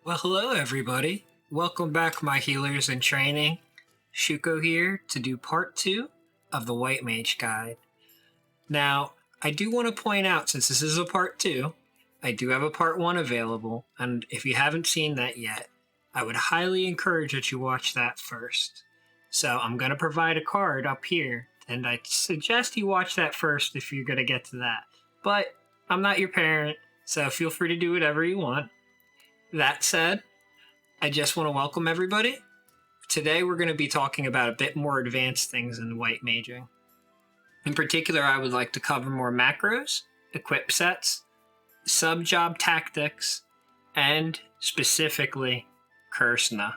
Well, hello everybody. Welcome back, my healers in training. Shuko here to do part 2 of the White Mage guide. Now, I do want to point out, since this is a part 2, I do have a part 1 available, and if you haven't seen that yet, I would highly encourage that you watch that first. So I'm going to provide a card up here, and I suggest you watch that first if you're going to get to that. But I'm not your parent, so feel free to do whatever you want. That said, I just want to welcome everybody. Today we're going to be talking about a bit more advanced things in white maging. In particular, I would like to cover more macros, equip sets, sub-job tactics, and specifically Kursna.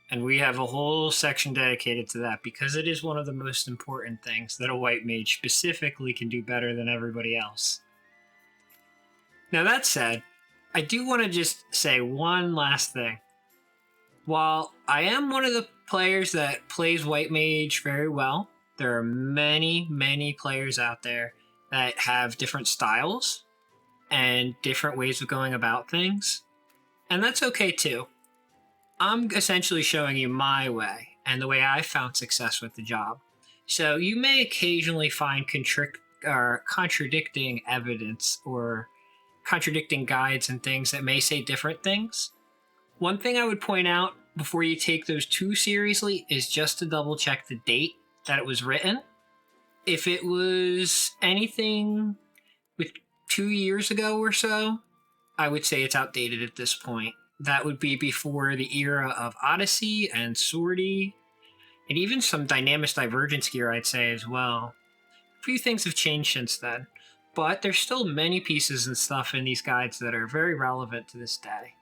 And we have a whole section dedicated to that because it is one of the most important things that a white mage specifically can do better than everybody else. Now that said, I do want to just say one last thing. While I am one of the players that plays White Mage very well, there are many players out there that have different styles and different ways of going about things. And that's okay too. I'm essentially showing you my way and the way I found success with the job. So you may occasionally find contradicting evidence or contradicting guides and things that may say different things. One thing I would point out before you take those too seriously is just to double check the date that it was written. If it was anything with 2 years ago or so, I would say it's outdated at this point. That would be before the era of Odyssey and Swordy, and even some Dynamis Divergence gear, I'd say, as well. A few things have changed since then. But there's still many pieces and stuff in these guides that are very relevant to this day.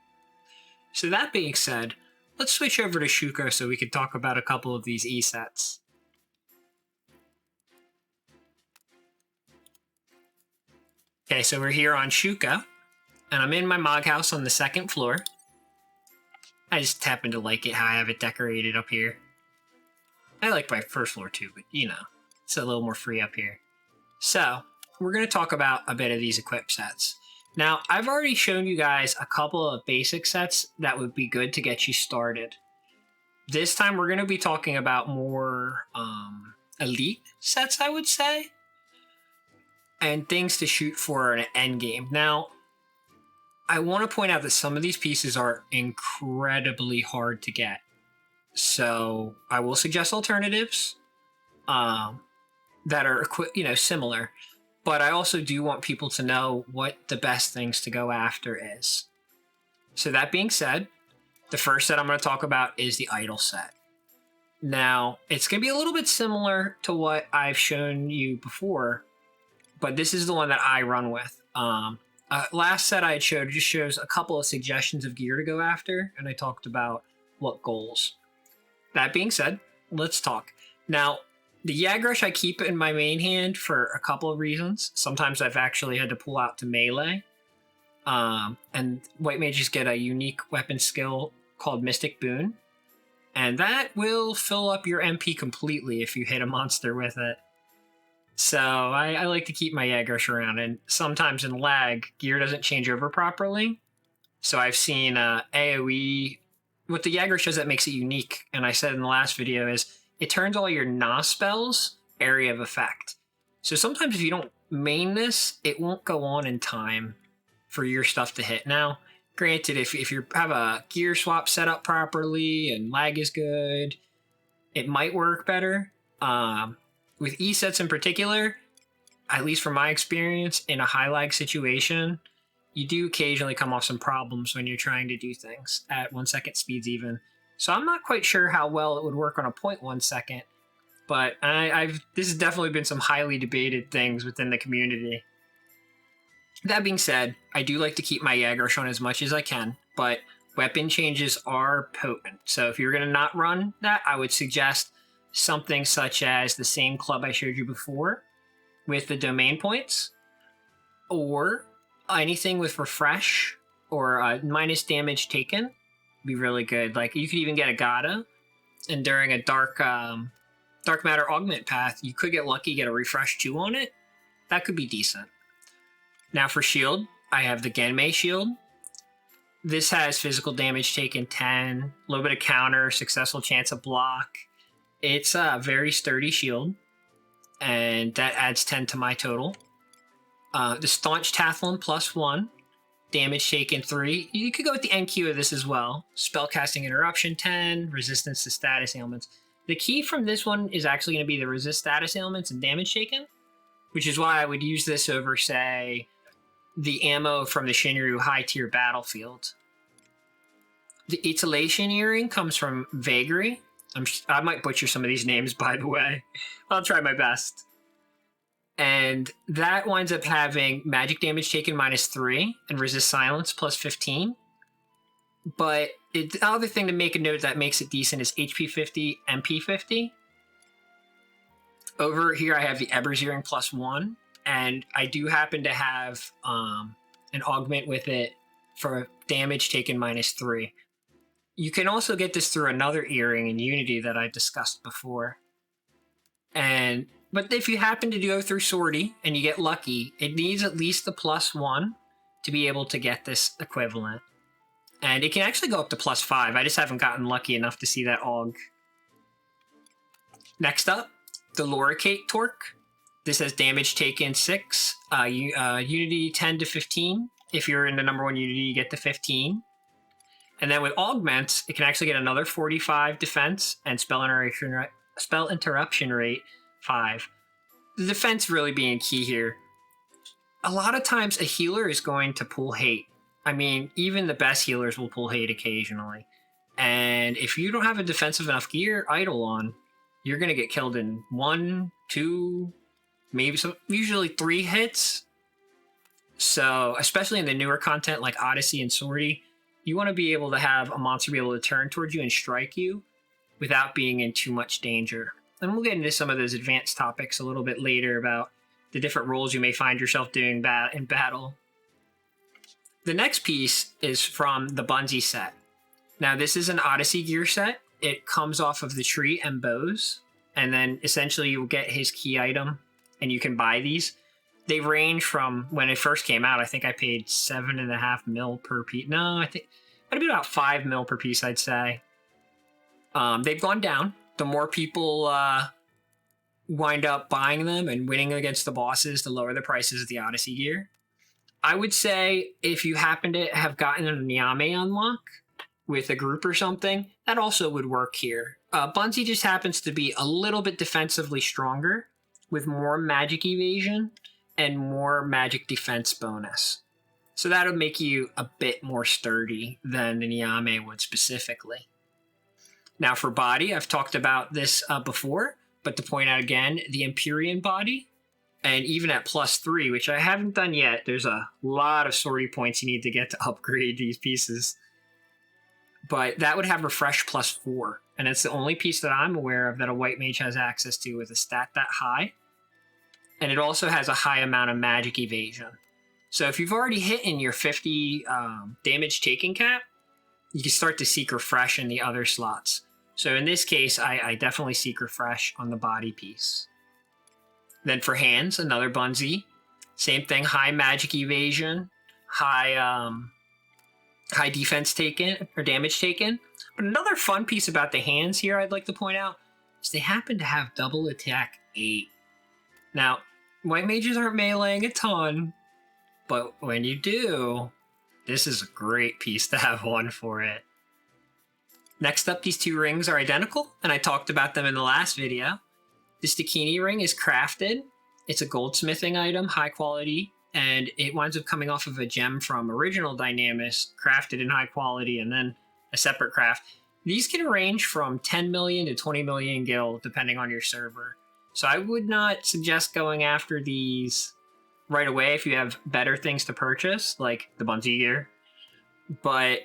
So that being said, let's switch over to Shuko so we can talk about a couple of these E-sets. Okay, so we're here on Shuko, and I'm in my Mog house on the 2nd floor. I just happen to like it how I have it decorated up here. I like my 1st floor too, but you know, it's a little more free up here. So, we're going to talk about a bit of these equip sets. Now, I've already shown you guys a couple of basic sets that would be good to get you started. This time we're going to be talking about more elite sets, I would say, and things to shoot for an end game. Now, I want to point out that some of these pieces are incredibly hard to get. So I will suggest alternatives that are similar. But I also do want people to know what the best things to go after is. So that being said, the first set I'm going to talk about is the idol set. Now, it's going to be a little bit similar to what I've shown you before, but this is the one that I run with. Last set I had showed just shows a couple of suggestions of gear to go after, and I talked about what goals. That being said, let's talk. Now, the Yagrush I keep in my main hand for a couple of reasons. Sometimes I've actually had to pull out to melee. And white mages get a unique weapon skill called Mystic Boon. And that will fill up your MP completely if you hit a monster with it. So I like to keep my Yagrush around. And sometimes in lag, gear doesn't change over properly. So I've seen AoE. What the Yagrush does that makes it unique, and I said in the last video, is it turns all your Na spells area of effect. So sometimes if you don't main this, it won't go on in time for your stuff to hit. Now, granted, if you have a gear swap set up properly and lag is good, it might work better. With E-sets in particular, at least from my experience, in a high lag situation, you do occasionally come off some problems when you're trying to do things at 1 second speeds even. So I'm not quite sure how well it would work on a 0.1 second, but this has definitely been some highly debated things within the community. That being said, I do like to keep my Yagrush on as much as I can, but weapon changes are potent. So if you're going to not run that, I would suggest something such as the same club I showed you before with the domain points, or anything with refresh or minus damage taken. Be really good. Like, you could even get a Gata, and during a dark matter augment path, you could get lucky, get a refresh 2 on it. That could be decent. Now for shield, I have the Genmei shield. This has physical damage taken 10, a little bit of counter, successful chance of block. It's a very sturdy shield, and that adds 10 to my total. The Staunch Tathlon +1, damage taken 3. You could go with the NQ of this as well. Spellcasting interruption 10, resistance to status ailments. The key from this one is actually going to be the resist status ailments and damage taken, which is why I would use this over, say, the ammo from the Shinryu high tier battlefield. The Etalation Earring comes from Vagary. I might butcher some of these names, by the way. I'll try my best. And that winds up having magic damage taken -3 and resist silence +15. But the other thing to make a note that makes it decent is HP 50, MP 50. Over here I have the Eber's Earring +1, and I do happen to have an augment with it for damage taken -3. You can also get this through another earring in Unity that I discussed before. But if you happen to go through Sortie and you get lucky, it needs at least the +1 to be able to get this equivalent. And it can actually go up to +5. I just haven't gotten lucky enough to see that aug. Next up, the Loricate Torque. This has damage taken 6, Unity 10 to 15. If you're in the #1 Unity, you get the 15. And then with augments, it can actually get another 45 defense and spell interruption rate 5. The defense really being key here. A lot of times a healer is going to pull hate. I mean, even the best healers will pull hate occasionally. And if you don't have a defensive enough gear idle on, you're going to get killed in 1, 2, maybe usually 3 hits. So, especially in the newer content like Odyssey and Sortie, you want to be able to have a monster be able to turn towards you and strike you without being in too much danger. And we'll get into some of those advanced topics a little bit later about the different roles you may find yourself doing in battle. The next piece is from the Bunzi set. Now, this is an Odyssey gear set. It comes off of the tree and bows, and then essentially you'll get his key item, and you can buy these. They range from, when it first came out, I think I paid 7.5 mil per piece. No, I think it'd be about 5 mil per piece, I'd say. They've gone down. The more people wind up buying them and winning against the bosses, the lower the prices of the Odyssey gear. I would say if you happen to have gotten a Nyame unlock with a group or something, that also would work here. Bunzi just happens to be a little bit defensively stronger with more magic evasion and more magic defense bonus. So that'll make you a bit more sturdy than the Nyame would specifically. Now for body, I've talked about this before, but to point out again, the Empyrean body, and even at +3, which I haven't done yet, there's a lot of Sortie points you need to get to upgrade these pieces. But that would have Refresh +4, and it's the only piece that I'm aware of that a White Mage has access to with a stat that high. And it also has a high amount of magic evasion. So if you've already hit in your 50 damage taken cap, you can start to seek Refresh in the other slots. So in this case, I definitely seek Refresh on the body piece. Then for hands, another Bunzi. Same thing, high magic evasion, high defense taken, or damage taken. But another fun piece about the hands here I'd like to point out is they happen to have double attack 8. Now, White Mages aren't meleeing a ton, but when you do, this is a great piece to have one for it. Next up, these two rings are identical, and I talked about them in the last video. The Stakini ring is crafted. It's a goldsmithing item, high quality, and it winds up coming off of a gem from Original Dynamis, crafted in high quality, and then a separate craft. These can range from 10 million to 20 million gil, depending on your server. So I would not suggest going after these right away if you have better things to purchase, like the Bunzi gear. But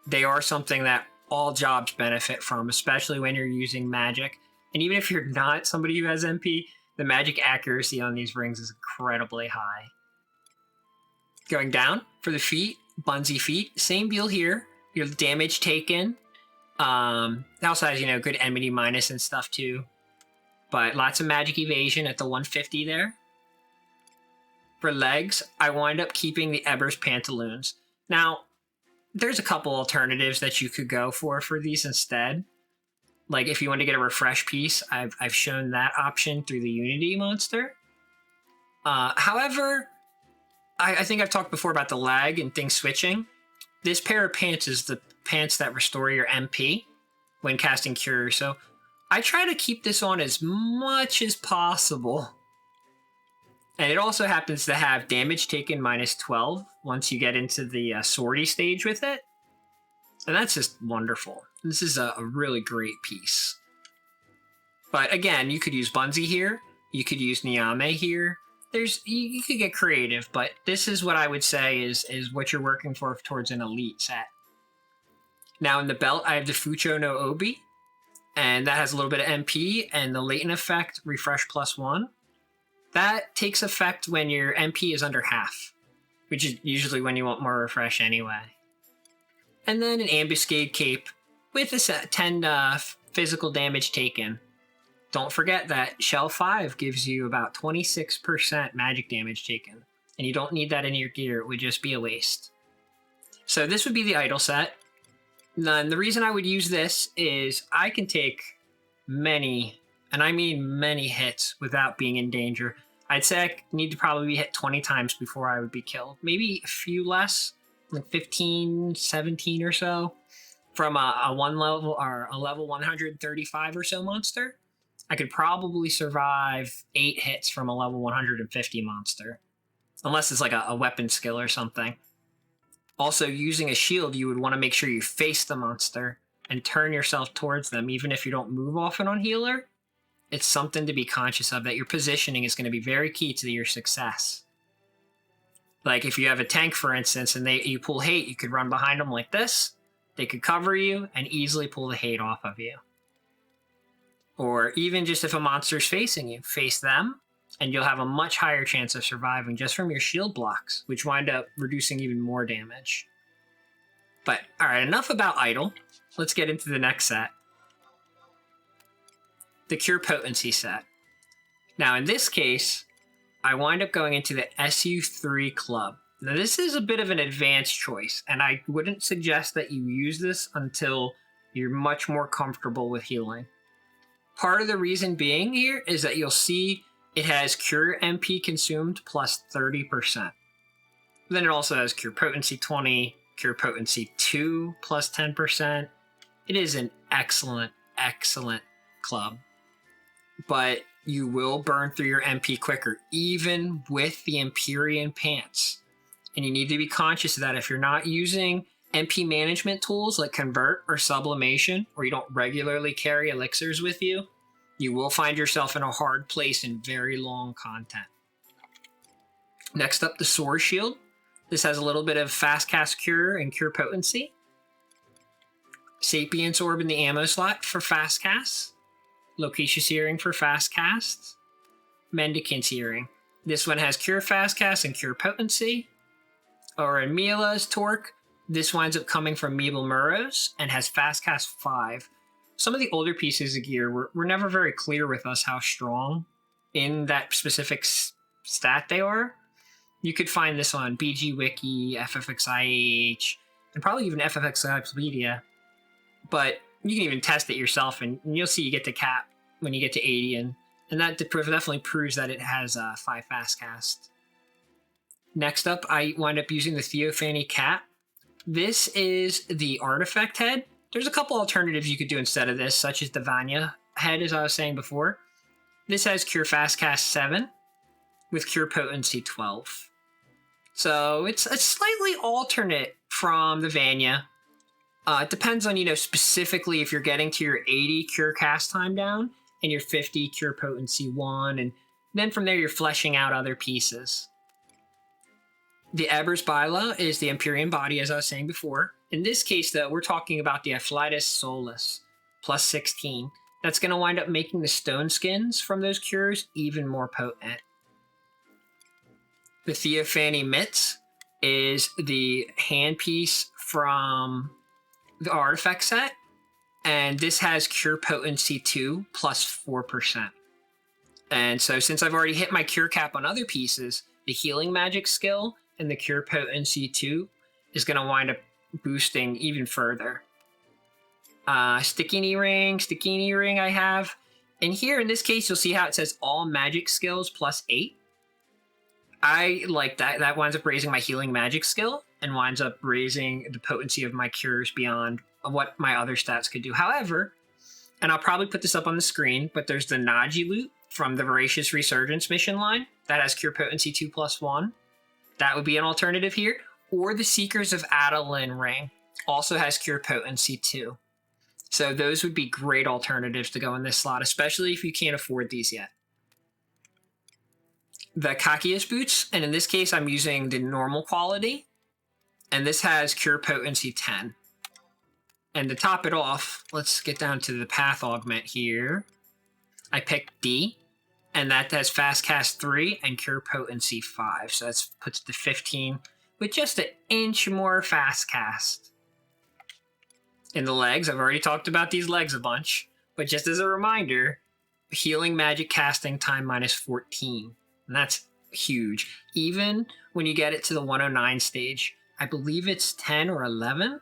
they are something that all jobs benefit from, especially when you're using magic. And even if you're not somebody who has MP, the magic accuracy on these rings is incredibly high. Going down for the feet, Bunzi feet, same deal here. Your damage taken. It also has, good enmity minus and stuff too. But lots of magic evasion at the 150 there. For legs, I wind up keeping the Eber's pantaloons. Now, there's a couple alternatives that you could go for these instead. Like if you want to get a refresh piece, I've shown that option through the Unity monster. However, I think I've talked before about the lag and things switching. This pair of pants is the pants that restore your MP when casting Cure. So I try to keep this on as much as possible. And it also happens to have damage taken -12 once you get into the swordy stage with it. And that's just wonderful. This is a really great piece. But again, you could use Bunzi here. You could use Niame here. You could get creative, but this is what I would say is what you're working for towards an elite set. Now in the belt, I have the Fucho no Obi, and that has a little bit of MP, and the latent effect, refresh +1. That takes effect when your MP is under half, which is usually when you want more refresh anyway. And then an ambuscade cape with a 10 physical damage taken. Don't forget that Shell 5 gives you about 26% magic damage taken, and you don't need that in your gear. It would just be a waste. So this would be the idol set. And the reason I would use this is I can take many, and I mean many hits without being in danger. I'd say I need to probably be hit 20 times before I would be killed. Maybe a few less, like 15, 17 or so, from a level 135 or so monster. I could probably survive 8 hits from a level 150 monster, unless it's like a weapon skill or something. Also, using a shield, you would want to make sure you face the monster and turn yourself towards them, even if you don't move often on healer. It's something to be conscious of, that your positioning is going to be very key to your success. Like if you have a tank, for instance, and you pull hate, you could run behind them like this. They could cover you and easily pull the hate off of you. Or even just if a monster's facing you, face them, and you'll have a much higher chance of surviving just from your shield blocks, which wind up reducing even more damage. But all right, enough about idol. Let's get into the next set. The Cure Potency set. Now in this case, I wind up going into the SU3 club. Now this is a bit of an advanced choice, and I wouldn't suggest that you use this until you're much more comfortable with healing. Part of the reason being here is that you'll see it has Cure MP consumed plus 30%. Then it also has Cure Potency 20, Cure Potency 2 plus 10%. It is an excellent, excellent club. But you will burn through your MP quicker, even with the Empyrean pants. And you need to be conscious of that. If you're not using MP management tools like Convert or Sublimation, or you don't regularly carry elixirs with you, you will find yourself in a hard place in very long content. Next up, the Sword Shield. This has a little bit of Fast Cast Cure and Cure Potency. Sapience Orb in the ammo slot for Fast Casts. Loquacious Earring for Fast Casts. Mendicant's Earring. This one has Cure Fast Cast and Cure Potency. Or in Mila's Torque, this winds up coming from Meeble Murrows and has Fast Cast 5. Some of the older pieces of gear were never very clear with us how strong in that specific stat they are. You could find this on BG Wiki, FFXI, and probably even FFXI Wikipedia. But you can even test it yourself, and you'll see you get to cap when you get to 80, and that definitely proves that it has 5 fast cast. Next up, I wind up using the Theophany Cap. This is the artifact head. There's a couple alternatives you could do instead of this, such as the Vanya head, as I was saying before. This has Cure Fast Cast 7 with Cure Potency 12. So it's a slightly alternate from the Vanya. It depends on, specifically if you're getting to your 80 Cure Cast time down and your 50 Cure Potency 1, and then from there you're fleshing out other pieces. The Eber's Bila is the Empyrean body, as I was saying before. In this case, though, we're talking about the Aphylitis Solus, plus 16. That's going to wind up making the stone skins from those cures even more potent. The Theophany Mitts is the handpiece from the artifact set, and this has Cure Potency 2 plus 4%. And so since I've already hit my cure cap on other pieces, the healing magic skill and the Cure Potency 2 is going to wind up boosting even further. Stickini ring I have. And here in this case, you'll see how it says all magic skills plus 8. I like that. That winds up raising my healing magic skill and winds up raising the potency of my cures beyond what my other stats could do. However, and I'll probably put this up on the screen, but there's the Naji loot from the Voracious Resurgence mission line that has cure potency 2+1. That would be an alternative here. Or the Seekers of Adeline ring also has cure potency 2. So those would be great alternatives to go in this slot, especially if you can't afford these yet. The Kakius boots, and in this case I'm using the normal quality, and this has cure potency 10. And to top it off, let's get down to the path augment here. I picked D, and that has fast cast 3 and cure potency 5. So that puts it to 15 with just an inch more fast cast. In the legs, I've already talked about these legs a bunch, but just as a reminder, healing magic casting time -14. And that's huge. Even when you get it to the 109 stage, I believe it's 10 or 11.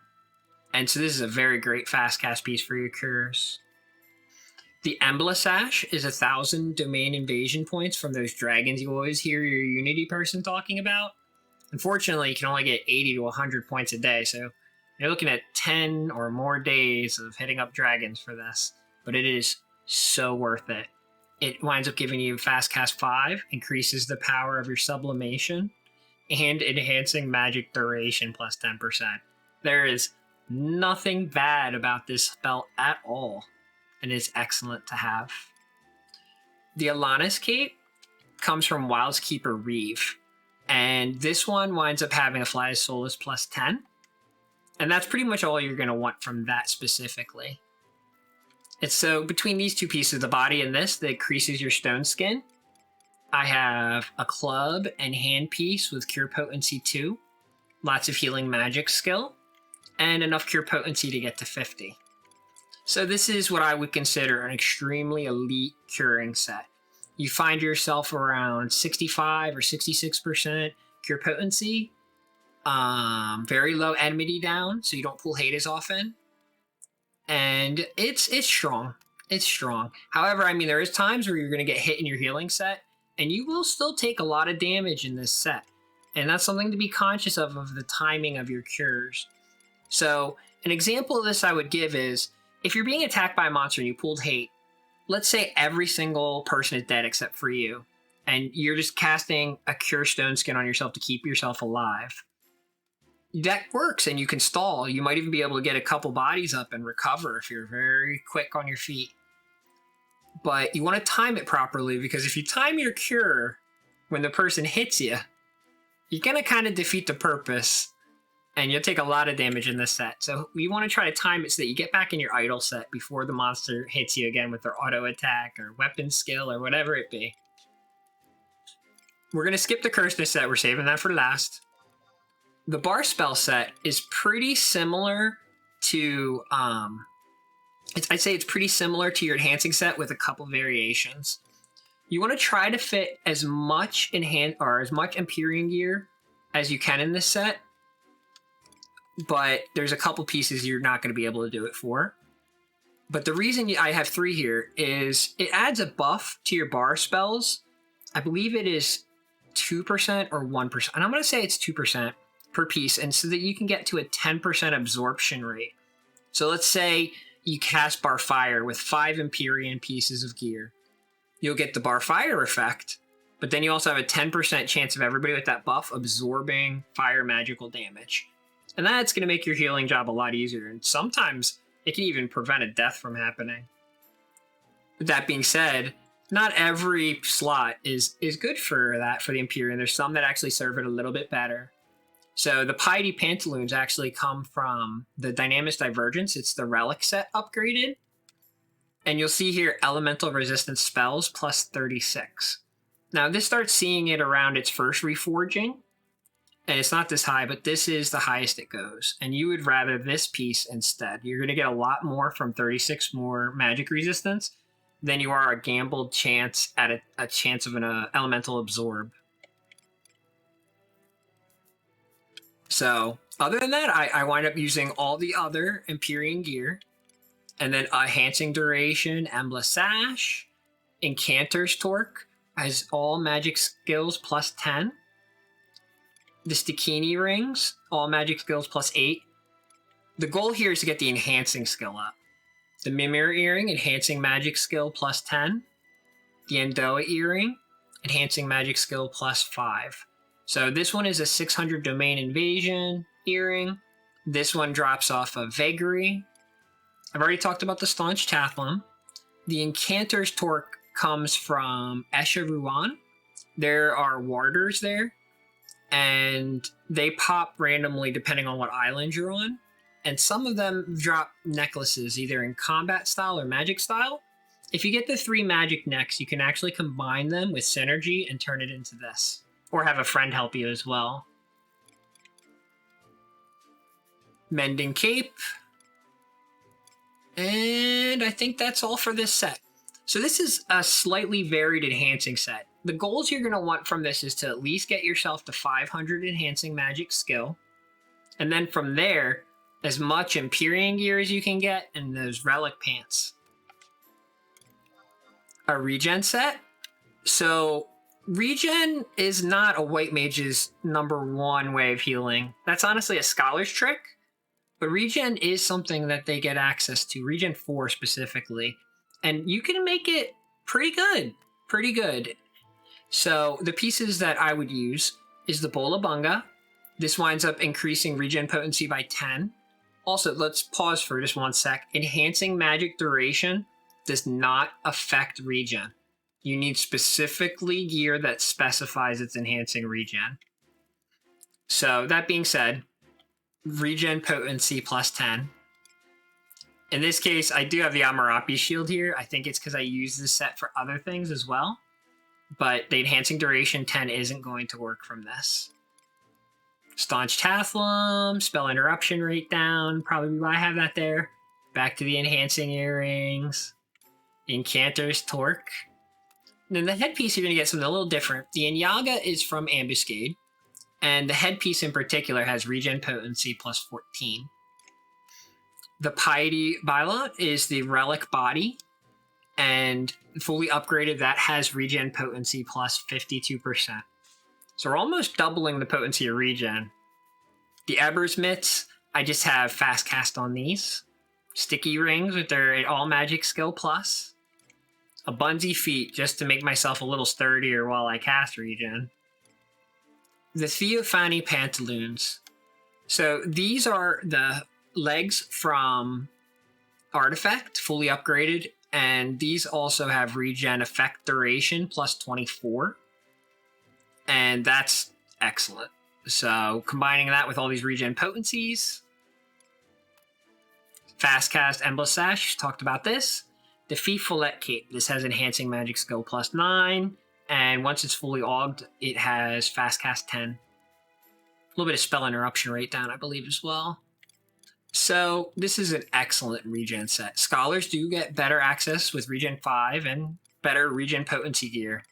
And so this is a very great fast cast piece for your cures. The Embla Sash is 1,000 domain invasion points from those dragons you always hear your Unity person talking about. Unfortunately, you can only get 80 to 100 points a day, so you're looking at 10 or more days of hitting up dragons for this, but it is so worth it. It winds up giving you fast cast 5, increases the power of your sublimation, and enhancing magic duration plus 10%. There is nothing bad about this spell at all, and is excellent to have. The Alanis Cape comes from Wildskeeper Reeve, and this one winds up having a Fly to Solus plus 10. And that's pretty much all you're going to want from that specifically. It's so between these two pieces, the body and this, that increases your stone skin. I have a club and hand piece with cure potency 2, lots of healing magic skill, and enough cure potency to get to 50. So this is what I would consider an extremely elite curing set. You find yourself around 65 or 66% cure potency. Very low enmity down, so you don't pull hate as often. And it's strong. It's strong. However, I mean, there is times where you're going to get hit in your healing set, and you will still take a lot of damage in this set. And that's something to be conscious of the timing of your cures. So an example of this I would give is, if you're being attacked by a monster and you pulled hate, let's say every single person is dead except for you, and you're just casting a cure stone skin on yourself to keep yourself alive. That works, and you can stall. You might even be able to get a couple bodies up and recover if you're very quick on your feet. But you want to time it properly, because if you time your cure when the person hits you, you're going to kind of defeat the purpose, and you'll take a lot of damage in this set. So you want to try to time it so that you get back in your idle set before the monster hits you again with their auto attack or weapon skill or whatever it be. We're going to skip the Curseness set. We're saving that for last. The Bar Spell set is pretty similar to, I'd say it's pretty similar to your Enhancing set with a couple variations. You want to try to fit as much Empyrean gear as you can in this set, but there's a couple pieces you're not going to be able to do it for. But the reason I have 3 here is it adds a buff to your bar spells. I believe it is 2% or 1%, and I'm going to say it's 2%. Per piece, and so that you can get to a 10% absorption rate. So let's say you cast Bar Fire with 5 Empyrean pieces of gear. You'll get the Bar Fire effect, but then you also have a 10% chance of everybody with that buff absorbing fire magical damage. And that's going to make your healing job a lot easier, and sometimes it can even prevent a death from happening. With that being said, not every slot is good for that, for the Empyrean. There's some that actually serve it a little bit better. So the Piety Pantaloons actually come from the Dynamis Divergence. It's the Relic set upgraded. And you'll see here Elemental Resistance Spells plus 36. Now this starts seeing it around its first reforging. And it's not this high, but this is the highest it goes. And you would rather this piece instead. You're going to get a lot more from 36 more magic resistance than you are a gambled chance at a chance of an Elemental Absorb. So other than that, I wind up using all the other Empyrean gear. And then Enhancing Duration, Endless Sash, Incanter's Torque has all magic skills plus 10. The Stikini Rings, all magic skills plus 8. The goal here is to get the Enhancing skill up. The Mimir Earring, Enhancing Magic skill plus 10. The Endoa Earring, Enhancing Magic skill plus 5. So this one is a 600 Domain Invasion Earring. This one drops off of Vagary. I've already talked about the Staunch Tathlum. The Incanter's Torque comes from Esha Ruan. There are warders there, and they pop randomly depending on what island you're on. And some of them drop necklaces either in combat style or magic style. If you get the 3 magic necks, you can actually combine them with synergy and turn it into this. Or have a friend help you as well. Mending Cape. And I think that's all for this set. So this is a slightly varied enhancing set. The goals you're going to want from this is to at least get yourself to 500 enhancing magic skill. And then from there, as much Empyrean gear as you can get and those relic pants. A regen set. So regen is not a White Mage's #1 way of healing. That's honestly a scholar's trick. But regen is something that they get access to, regen 4 specifically. And you can make it pretty good. Pretty good. So the pieces that I would use is the Bola Bunga. This winds up increasing regen potency by 10. Also, let's pause for just 1 sec. Enhancing magic duration does not affect regen. You need specifically gear that specifies it's enhancing regen. So that being said, regen potency plus 10. In this case, I do have the Amarapi shield here. I think it's because I use this set for other things as well. But the enhancing duration 10 isn't going to work from this. Staunch Tathlum, spell interruption rate down. Probably why I have that there. Back to the enhancing earrings. Incanter's Torque. And then the headpiece, you're going to get something a little different. The Inyaga is from Ambuscade. And the headpiece in particular has regen potency plus 14. The Piety Bylot is the relic body. And fully upgraded, that has regen potency plus 52%. So we're almost doubling the potency of regen. The Eber's Mitts, I just have fast cast on these. Sticky Rings with their all magic skill plus. A Bunsy Feet just to make myself a little sturdier while I cast regen. The Theophany Pantaloons. So these are the legs from Artifact, fully upgraded. And these also have regen effect duration plus 24. And that's excellent. So combining that with all these regen potencies. Fast cast Endless Sash, talked about this. The Fee Follette Cape, this has enhancing magic skill plus 9. And once it's fully auged, it has fast cast 10. A little bit of spell interruption rate down, I believe, as well. So this is an excellent regen set. Scholars do get better access with regen 5 and better regen potency gear.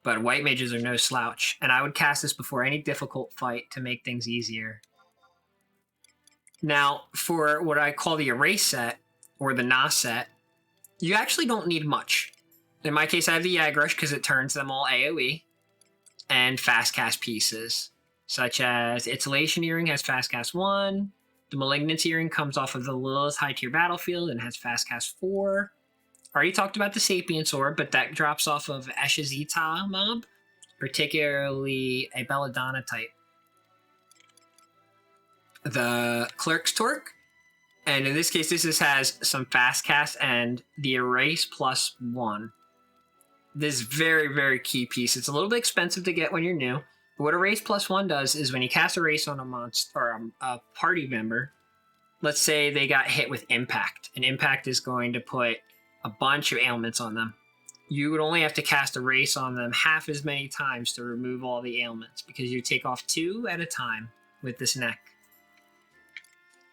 But White Mages are no slouch, and I would cast this before any difficult fight to make things easier. Now, for what I call the Erase set, or the Na set, you actually don't need much. In my case, I have the Yagrush because it turns them all AoE, and fast cast pieces, such as Isolation Earring has fast cast 1, the Malignance Earring comes off of the Lilith High Tier Battlefield and has fast cast 4. Already talked about the Sapient Sword, but that drops off of Eshazita mob, particularly a Belladonna type. The Clerk's Torque, and in this case, this has some fast cast and the Erase plus 1. This very, very key piece. It's a little bit expensive to get when you're new. But what Erase plus 1 does is when you cast Erase on a monster or a party member, let's say they got hit with Impact, and Impact is going to put a bunch of ailments on them. You would only have to cast Erase on them half as many times to remove all the ailments because you take off 2 at a time with this neck.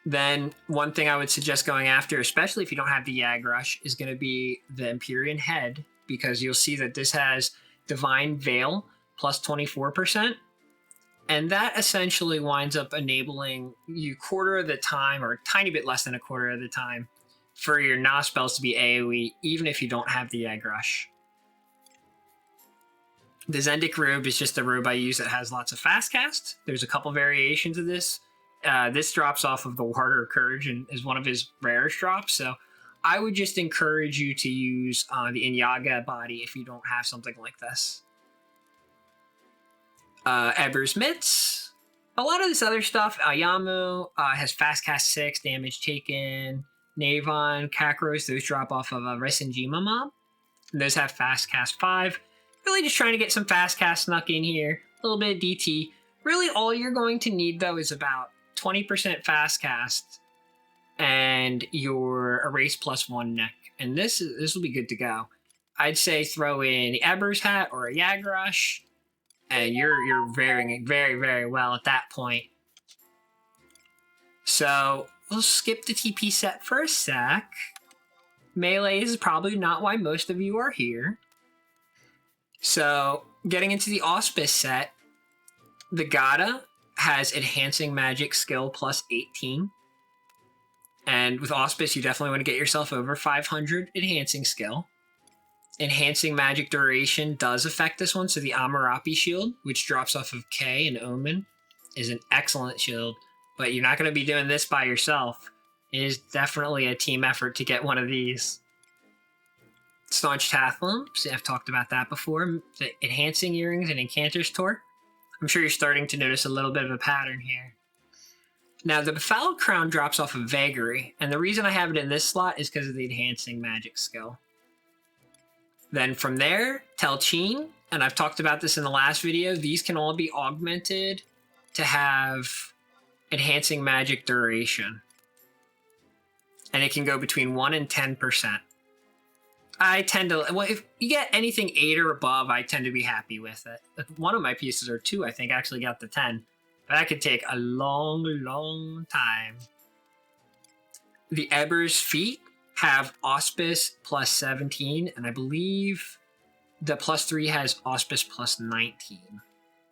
Then one thing I would suggest going after, especially if you don't have the Yagrush, is going to be the Empyrean Head, because you'll see that this has Divine Veil plus 24%. And that essentially winds up enabling you quarter of the time, or a tiny bit less than a quarter of the time, for your Nas spells to be AoE, even if you don't have the Egg Rush. The Zendik robe is just a robe I use that has lots of fast cast. There's a couple variations of this. This drops off of the Warder Courage and is one of his rarest drops, so I would just encourage you to use the Inyaga body if you don't have something like this. Eber's Mitts. A lot of this other stuff. Ayamu has fast cast 6, damage taken. Navon, Kakros, those drop off of a Resenjima mob. And those have fast cast 5. Really just trying to get some fast cast snuck in here. A little bit of DT. Really all you're going to need though is about 20% fast cast and your erase +1 neck. And this will be good to go. I'd say throw in the Eber's Hat or a Yagrush, and you're very, very, very well at that point. So we'll skip the TP set for a sec. Melee is probably not why most of you are here. So getting into the Auspice set, the Gata has Enhancing Magic skill +18. And with Auspice, you definitely want to get yourself over 500 Enhancing skill. Enhancing Magic duration does affect this one, so the Amarapi shield, which drops off of K and Omen, is an excellent shield, but you're not going to be doing this by yourself. It is definitely a team effort to get one of these. Staunch Tathlum, see, I've talked about that before. The Enhancing Earrings and Incanter's Torque. I'm sure you're starting to notice a little bit of a pattern here. Now, the Befouled Crown drops off of Vagary, and the reason I have it in this slot is because of the Enhancing Magic skill. Then from there, Telchine, and I've talked about this in the last video, these can all be augmented to have Enhancing Magic duration. And it can go between 1 and 10%. I tend to, well, if you get anything 8 or above, I tend to be happy with it. One of my pieces, or 2, I think, actually got the 10. But that could take a long, long time. The Eber's Feet have Auspice +17, and I believe the +3 has Auspice +19.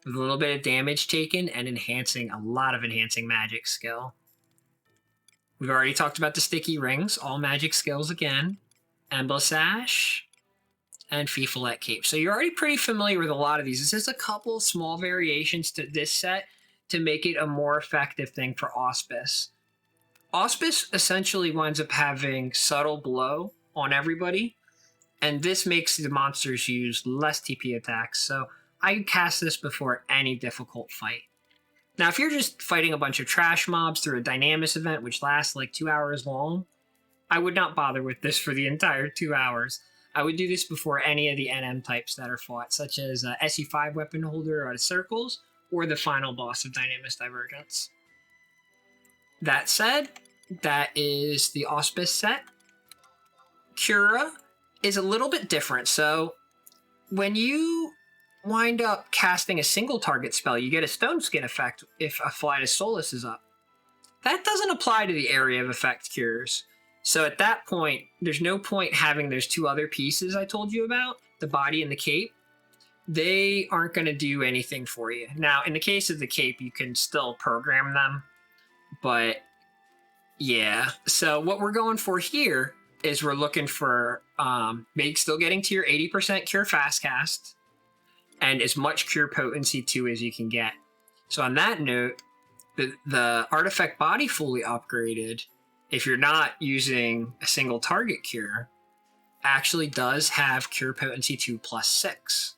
With a little bit of damage taken and a lot of Enhancing Magic skill. We've already talked about the Sticky Rings, all magic skills again. Emblem Sash, and Fifolet Cape. So you're already pretty familiar with a lot of these. This is a couple small variations to this set to make it a more effective thing for Auspice. Auspice essentially winds up having Subtle Blow on everybody, and this makes the monsters use less TP attacks, so I cast this before any difficult fight. Now, if you're just fighting a bunch of trash mobs through a Dynamis event, which lasts like 2 hours long, I would not bother with this for the entire 2 hours. I would do this before any of the NM types that are fought, such as SU5 Weapon Holder out of Circles, or the final boss of Dynamis Divergence. That said, that is the Auspice set. Cura is a little bit different. So when you wind up casting a single target spell, you get a Stone Skin effect if a Flight of Solace is up. That doesn't apply to the area of effect cures. So at that point, there's no point having those 2 other pieces I told you about, the body and the cape. They aren't going to do anything for you. Now, in the case of the cape, you can still program them, but yeah. So what we're going for here is we're looking for still getting to your 80% cure fast cast and as much cure potency 2 as you can get. So on that note, the artifact body fully upgraded, if you're not using a single target cure, actually does have cure potency 2 +6.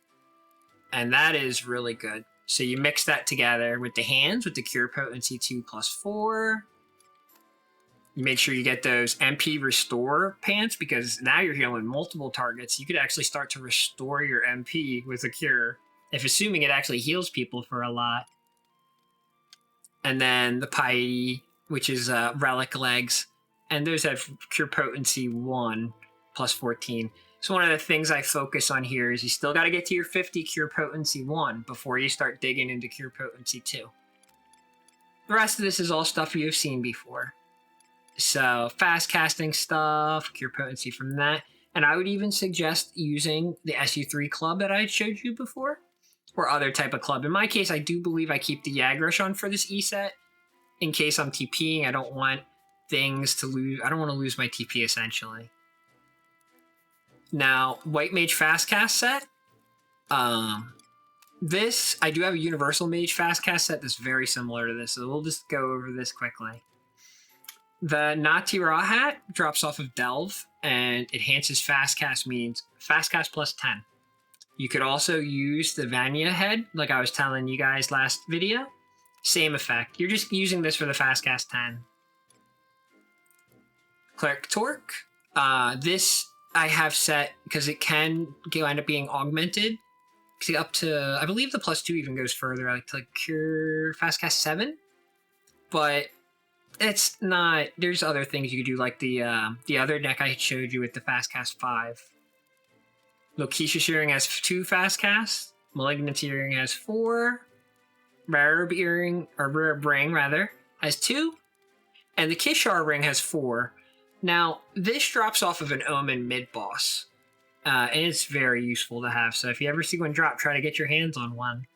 And that is really good. So you mix that together with the hands with the cure potency 2 +4. Make sure you get those MP restore pants, because now you're healing multiple targets. You could actually start to restore your MP with a cure, if assuming it actually heals people for a lot. And then the Piety, which is relic legs, and those have cure potency 1 +14. So one of the things I focus on here is you still got to get to your 50 cure potency 1 before you start digging into cure potency 2. The rest of this is all stuff you've seen before. So fast casting stuff, cure potency from that, and I would even suggest using the SU3 club that I showed you before. or other type of club. In my case, I do believe I keep the Yagrush on for this E set in case I'm TPing. I don't want things to lose. I don't want to lose my TP essentially. Now, White Mage Fast Cast set. This, I do have a Universal Mage Fast Cast set that's very similar to this, so we'll just go over this quickly. The Nati Ra hat drops off of Delve and enhances Fast Cast, means Fast Cast plus 10. You could also use the Vanya head, like I was telling you guys last video. Same effect. You're just using this for the Fast Cast 10. Cleric Torque. This I have set because it can end up being augmented. See, up to, I believe the plus 2 even goes further, like to cure Fast Cast 7. But it's not, there's other things you could do, like the other deck I showed you with the Fast Cast 5. Lokisha Earring has 2 Fast Casts. Malignant Earring has 4. Rare Earring, or Rare Ring rather, has 2. And the Kishar Ring has 4. Now, this drops off of an Omen mid-boss. And it's very useful to have, so if you ever see one drop, try to get your hands on one.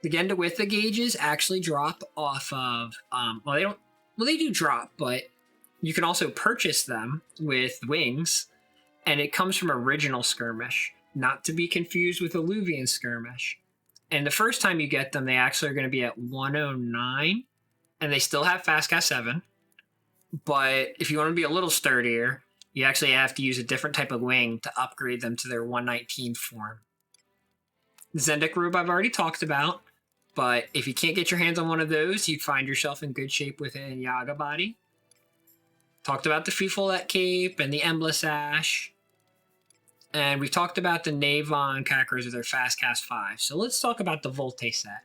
The Gendawitha gauges actually drop off of, they do drop, but you can also purchase them with wings, and it comes from Original Skirmish, not to be confused with Alluvian Skirmish. And the first time you get them, they actually are going to be at 109, and they still have Fast Cast 7. But if you want to be a little sturdier, you actually have to use a different type of wing to upgrade them to their 119 form. The Zendek Robe I've already talked about, but if you can't get your hands on one of those, you'd find yourself in good shape with an Yaga body. Talked about the Fifolet Cape and the Embla Sash. And we've talked about the Navon Kakras with their Fast Cast 5. So let's talk about the Volte set.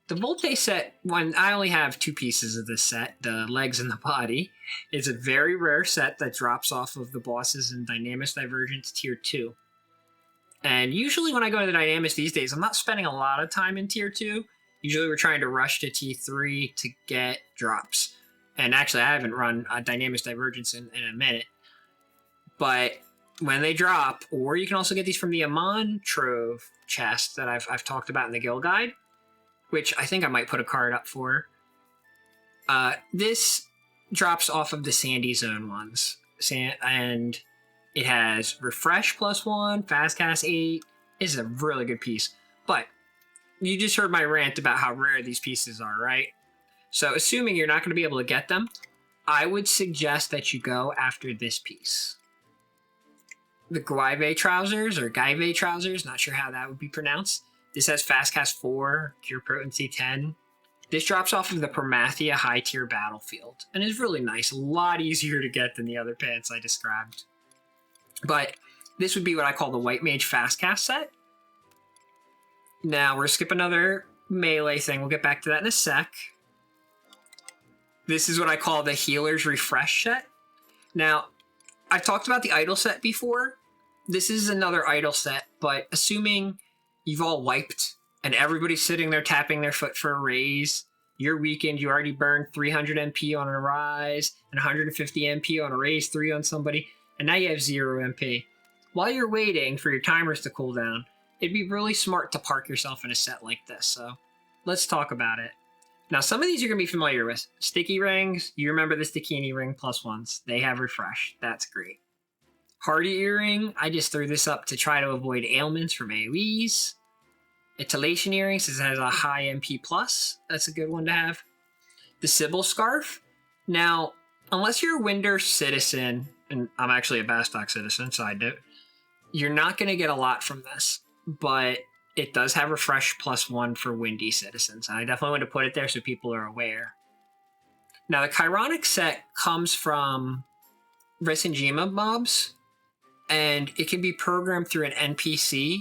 The Volte set, I only have 2 pieces of this set, the legs and the body. It's a very rare set that drops off of the bosses in Dynamis Divergence Tier 2. And usually when I go to the Dynamis these days, I'm not spending a lot of time in Tier 2. Usually we're trying to rush to T3 to get drops. And actually I haven't run a Dynamis Divergence in a minute. But when they drop, or you can also get these from the Amon Trove chest that I've talked about in the Guild Guide, which I think I might put a card up for. This drops off of the Sandy Zone ones. And it has Refresh +1, Fast Cast 8. It's a really good piece. But you just heard my rant about how rare these pieces are, right? So assuming you're not going to be able to get them, I would suggest that you go after this piece. The Guive Trousers, or Guive Trousers, not sure how that would be pronounced. This has Fast Cast 4, Cure Potency 10. This drops off of the Permathia High Tier Battlefield, and is really nice. A lot easier to get than the other pants I described. But this would be what I call the White Mage Fast Cast set. Now, we're going to skip another melee thing. We'll get back to that in a sec. This is what I call the Healer's Refresh set. Now, I've talked about the idol set before. This is another idol set, but assuming you've all wiped and everybody's sitting there tapping their foot for a raise, you're weakened, you already burned 300 MP on a rise and 150 MP on a raise 3 on somebody, and now you have 0 MP. While you're waiting for your timers to cool down, it'd be really smart to park yourself in a set like this, so let's talk about it. Now, some of these you're going to be familiar with. Sticky Rings, you remember the Stikini Ring +1s. They have Refresh. That's great. Hardy Earring, I just threw this up to try to avoid ailments from AoEs. Italation Earring says it has a high MP+. That's a good one to have. The Sybil Scarf. Now, unless you're a Winder citizen, and I'm actually a Bastok citizen, side note, you're not going to get a lot from this. But it does have Refresh +1 for Windy citizens. And I definitely want to put it there so people are aware. Now, the Chironic set comes from Risenjima mobs, and it can be programmed through an NPC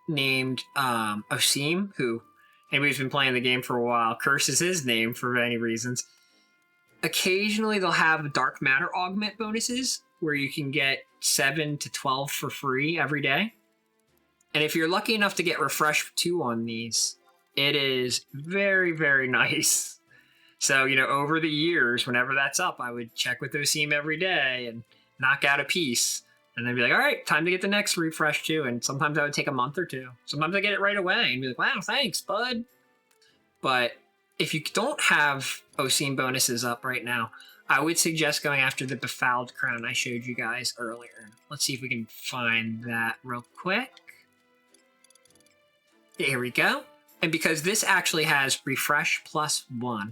named Osim, who, anybody's been playing the game for a while, curses his name for many reasons. Occasionally, they'll have Dark Matter Augment bonuses, where you can get 7 to 12 for free every day. And if you're lucky enough to get Refresh 2 on these, it is very, very nice. So, over the years, whenever that's up, I would check with Osim every day and knock out a piece. And then be like, all right, time to get the next refresh too. And sometimes that would take a month or two. Sometimes I get it right away and be like, wow, thanks, bud. But if you don't have OSEAM bonuses up right now, I would suggest going after the Befouled Crown I showed you guys earlier. Let's see if we can find that real quick. Here we go. And because this actually has refresh +1.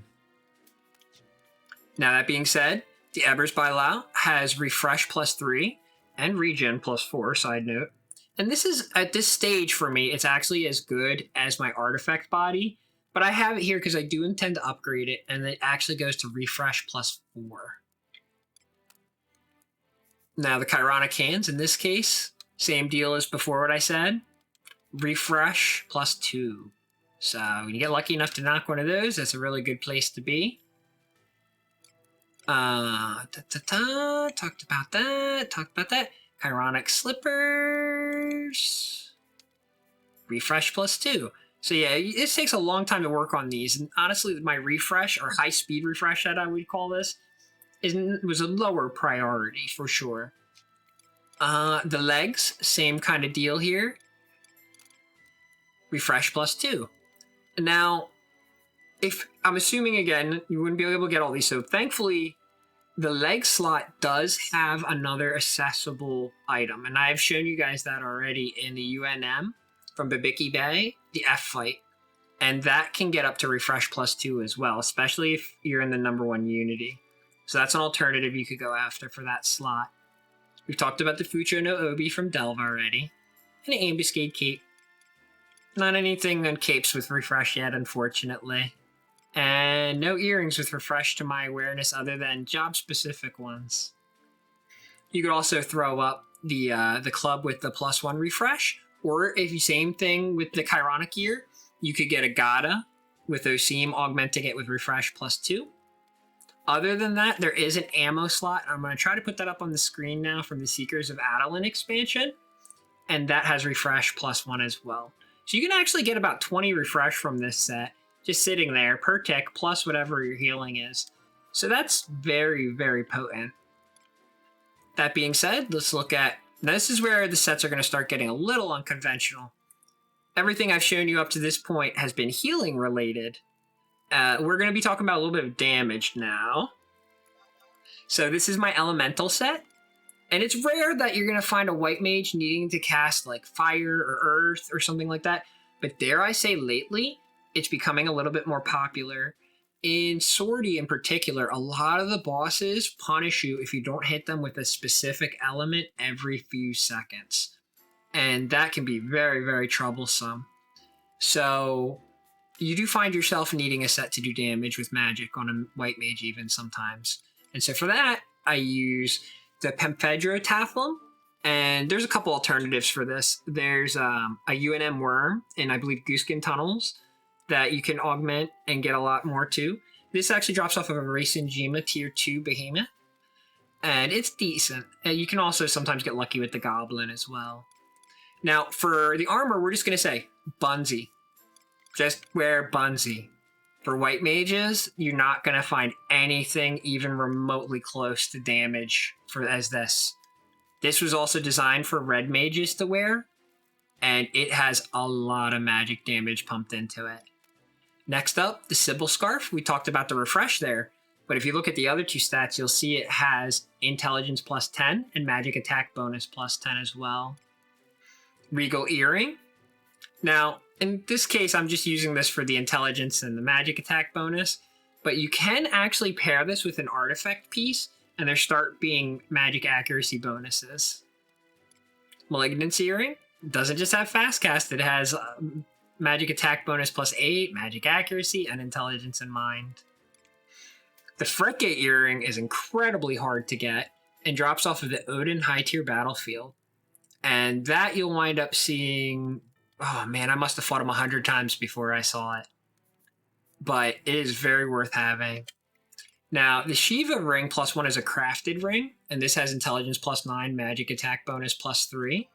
Now that being said, the Ebers by Lao has refresh +3 and regen +4, side note. And this is, at this stage for me, it's actually as good as my artifact body, but I have it here because I do intend to upgrade it, and it actually goes to refresh +4. Now the Chironic Hands, in this case, same deal as before what I said, refresh +2. So when you get lucky enough to knock one of those, that's a really good place to be. Talked about that. Chironic Slippers. Refresh +2. So yeah, this takes a long time to work on these. And honestly, my refresh, or high speed refresh that I would call this, was a lower priority for sure. The legs, same kind of deal here. Refresh +2. Now, if I'm assuming again, you wouldn't be able to get all these. So thankfully, the leg slot does have another accessible item. And I've shown you guys that already in the UNM from Babiki Bay, the F fight. And that can get up to refresh +2 as well, especially if you're in the #1 Unity. So that's an alternative you could go after for that slot. We've talked about the Fucho no Obi from Delve already. And an Ambuscade Cape. Not anything on capes with refresh yet, unfortunately. And no earrings with refresh to my awareness other than job-specific ones. You could also throw up the club with the +1 refresh, or if you same thing with the Chironic gear, you could get a Gata with OSEAM augmenting it with refresh +2. Other than that, there is an ammo slot. I'm going to try to put that up on the screen now from the Seekers of Adeline expansion, and that has refresh +1 as well. So you can actually get about 20 refresh from this set, just sitting there per tick plus whatever your healing is. So that's very, very potent. That being said, let's look at, now this is where the sets are going to start getting a little unconventional. Everything I've shown you up to this point has been healing related. We're going to be talking about a little bit of damage now. So this is my elemental set. And it's rare that you're going to find a White Mage needing to cast like fire or earth or something like that. But dare I say lately, it's becoming a little bit more popular. In Swordy in particular, a lot of the bosses punish you if you don't hit them with a specific element every few seconds. And that can be very, very troublesome. So you do find yourself needing a set to do damage with magic on a White Mage even sometimes. And so for that, I use the Pempedro Tathlum, and there's a couple alternatives for this. There's a UNM Worm in, I believe, Gooskin Tunnels that you can augment and get a lot more too. This actually drops off of a Racing Jima Tier 2 Behemoth, and it's decent. And you can also sometimes get lucky with the Goblin as well. Now, for the armor, we're just going to say Bunsy. Just wear Bunsy. For White Mages, you're not going to find anything even remotely close to damage as this. This was also designed for Red Mages to wear, and it has a lot of magic damage pumped into it. Next up, the Sybil Scarf. We talked about the refresh there, but if you look at the other two stats, you'll see it has Intelligence +10 and Magic Attack bonus +10 as well. Regal Earring. Now, in this case, I'm just using this for the intelligence and the magic attack bonus, but you can actually pair this with an artifact piece, and there start being magic accuracy bonuses. Malignancy Earring doesn't just have fast cast, it has magic attack bonus +8, magic accuracy, and intelligence in mind. The Fretgate Earring is incredibly hard to get and drops off of the Odin high tier battlefield. And that you'll wind up seeing, oh man, I must have fought him 100 times before I saw it. But it is very worth having. Now, the Shiva ring +1 is a crafted ring, and this has intelligence +9, magic attack bonus +3.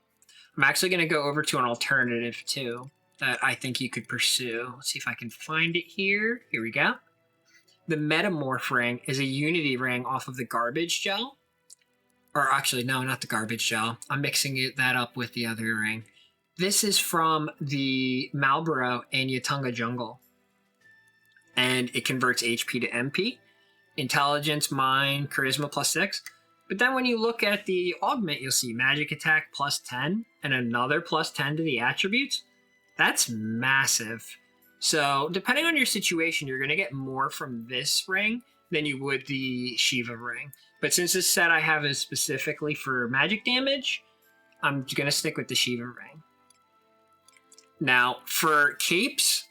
I'm actually going to go over to an alternative too that I think you could pursue. Let's see if I can find it here. Here we go. The Metamorph ring is a unity ring off of the Garbage Gel. Or actually, no, not the garbage gel. I'm mixing that up with the other ring. This is from the Malboro and Yatunga Jungle. And it converts HP to MP. Intelligence, Mind, Charisma +6. But then when you look at the augment, you'll see Magic Attack +10 and another +10 to the attributes. That's massive. So depending on your situation, you're going to get more from this ring than you would the Shiva ring. But since this set I have is specifically for magic damage, I'm going to stick with the Shiva ring. Now, for capes,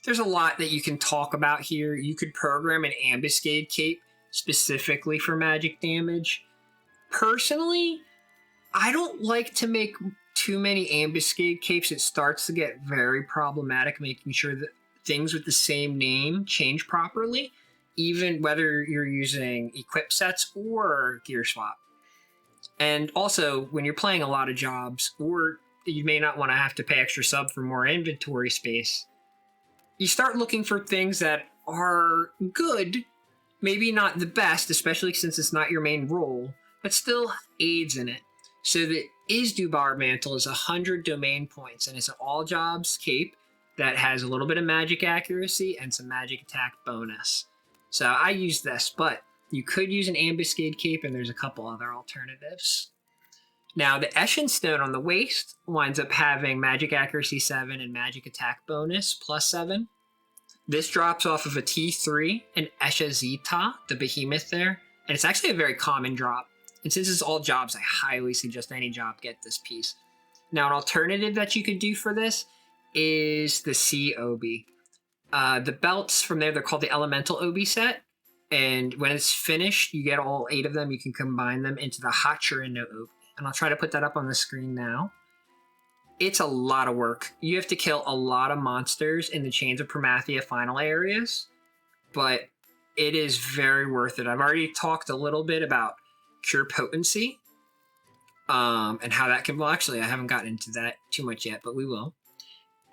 there's a lot that you can talk about here. You could program an ambuscade cape specifically for magic damage. Personally, I don't like to make too many ambuscade capes. It starts to get very problematic making sure that things with the same name change properly, even whether you're using equip sets or gear swap. And also, when you're playing a lot of jobs, or you may not want to have to pay extra sub for more inventory space, you start looking for things that are good, maybe not the best, especially since it's not your main role, but still aids in it. So the Izdubar Mantle is 100 domain points, and it's an all jobs cape that has a little bit of magic accuracy and some magic attack bonus. So I use this, but you could use an ambuscade cape, and there's a couple other alternatives. Now, the Eshin Stone on the waist winds up having magic accuracy 7 and magic attack bonus +7. This drops off of a T3 and Esha Zeta, the behemoth there, and it's actually a very common drop. And since it's all jobs, I highly suggest any job get this piece. Now, an alternative that you could do for this is the Sea Obi. The belts from there, they're called the Elemental Obi set. And when it's finished, you get all 8 of them. You can combine them into the Hachirin no Obi. And I'll try to put that up on the screen now. It's a lot of work. You have to kill a lot of monsters in the Chains of Promathia final areas, but it is very worth it. I've already talked a little bit about Cure Potency and how that can, well, actually, I haven't gotten into that too much yet, but we will.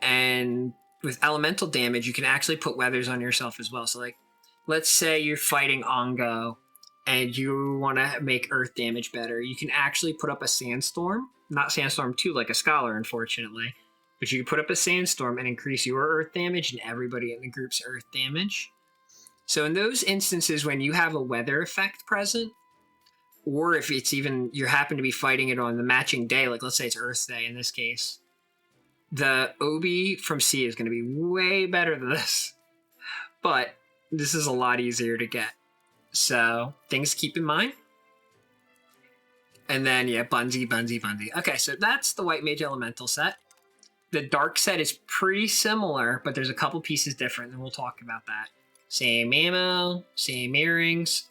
And with elemental damage, you can actually put weathers on yourself as well. So, like, let's say you're fighting Ongo and you want to make earth damage better. You can actually put up a Sandstorm. Not Sandstorm 2 like a Scholar, unfortunately. But you can put up a Sandstorm and increase your earth damage and everybody in the group's earth damage. So in those instances when you have a weather effect present, or if it's even, you happen to be fighting it on the matching day, like let's say it's Earth Day in this case, the Obi from C is going to be way better than this. But this is a lot easier to get. So things to keep in mind. And then, yeah, Bunzi. Okay, so that's the White Mage Elemental set. The Dark set is pretty similar, but there's a couple pieces different, and we'll talk about that. Same ammo, same earrings.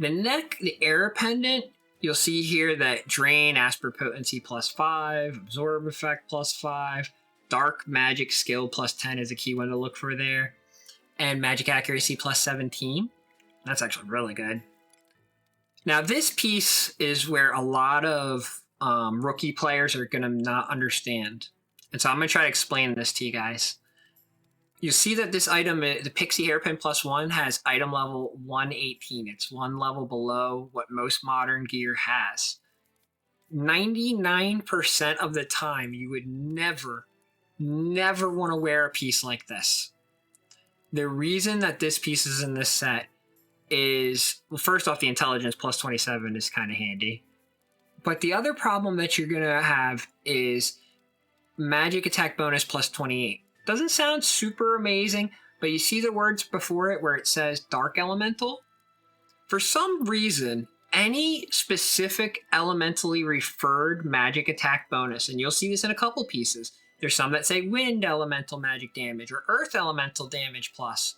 The neck, the Air Pendant, you'll see here that Drain, Asper Potency +5, Absorb Effect +5, Dark Magic Skill +10 is a key one to look for there, and Magic Accuracy +17. That's actually really good. Now, this piece is where a lot of rookie players are going to not understand. And so I'm going to try to explain this to you guys. You see that this item, the Pixie Hairpin +1, has item level 118. It's one level below what most modern gear has. 99% of the time, you would never want to wear a piece like this. The reason that this piece is in this set is, well, first off, the intelligence +27 is kind of handy. But the other problem that you're going to have is magic attack bonus +28. Doesn't sound super amazing, but you see the words before it where it says Dark Elemental? For some reason, any specific elementally referred magic attack bonus, and you'll see this in a couple pieces. There's some that say Wind Elemental magic damage or Earth Elemental damage plus.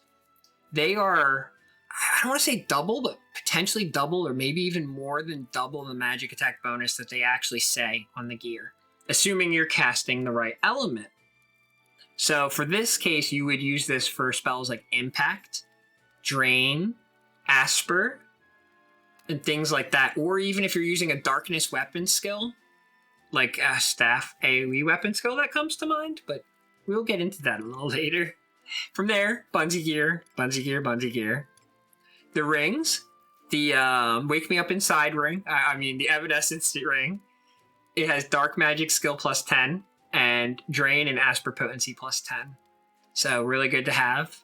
They are, I don't want to say double, but potentially double or maybe even more than double the magic attack bonus that they actually say on the gear, assuming you're casting the right element. So for this case, you would use this for spells like Impact, Drain, Asper, and things like that. Or even if you're using a Darkness weapon skill, like a Staff AoE weapon skill that comes to mind, but we'll get into that a little later. From there, Bunzi gear. The rings, The Wake Me Up Inside ring, I mean the Evanescence ring, it has Dark Magic skill plus 10 and Drain and Asper Potency plus 10. So really good to have.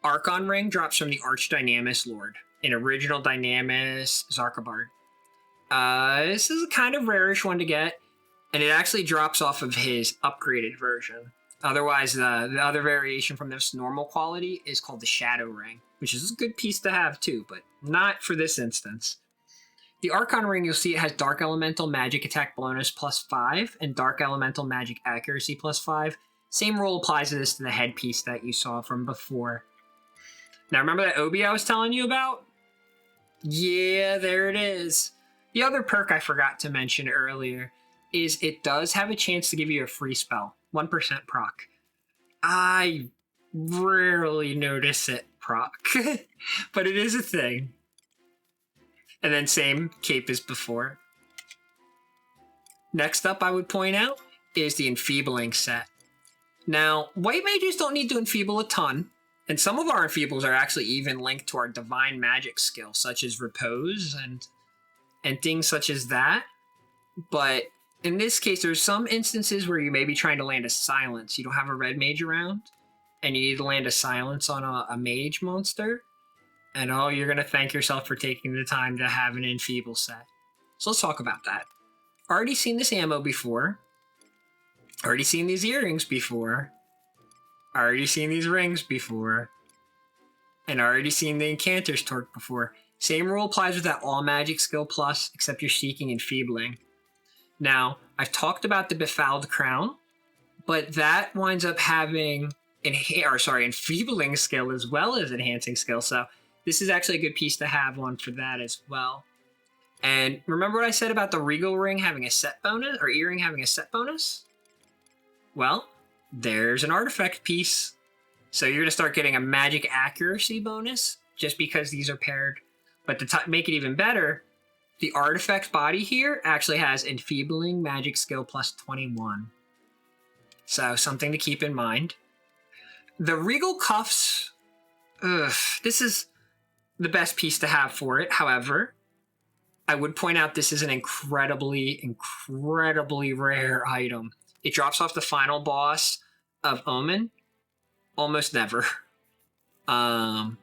Archon ring drops from the Archdynamis Lord, an original Dynamis Zarkabard. This is a kind of rarish one to get, and it actually drops off of his upgraded version. Otherwise, the other variation from this normal quality is called the Shadow Ring, which is a good piece to have too, but not for this instance. The Archon Ring, you'll see it has Dark Elemental Magic Attack bonus plus 5 and Dark Elemental Magic Accuracy plus 5. Same rule applies to this to the headpiece that you saw from before. Now remember that Obi I was telling you about? Yeah, there it is. The other perk I forgot to mention earlier is it does have a chance to give you a free spell. 1% proc. I rarely notice it proc, but it is a thing. And then same cape as before. Next up, I would point out, is the Enfeebling set. Now, White Mages don't need to enfeeble a ton, and some of our enfeebles are actually even linked to our Divine Magic skill, such as Repose and things such as that. But in this case, there's some instances where you may be trying to land a Silence. You don't have a Red Mage around, and you need to land a Silence on a Mage monster. And oh, you're going to thank yourself for taking the time to have an Enfeeble set. So let's talk about that. Already seen this ammo before. Already seen these earrings before. Already seen these rings before. And already seen the Incanter's Torque before. Same rule applies with that all magic skill plus, except you're seeking Enfeebling. Now, I've talked about the Befouled Crown, but that winds up having Enfeebling skill as well as Enhancing skill, so this is actually a good piece to have one for that as well. And remember what I said about the Regal Ring having a set bonus, or Earring having a set bonus? Well, there's an artifact piece. So you're going to start getting a magic accuracy bonus just because these are paired. But to make it even better, the artifact body here actually has Enfeebling magic skill plus 21. So something to keep in mind. The Regal Cuffs, this is the best piece to have for it. However, I would point out this is an incredibly, incredibly rare item. It drops off the final boss of Omen almost never. In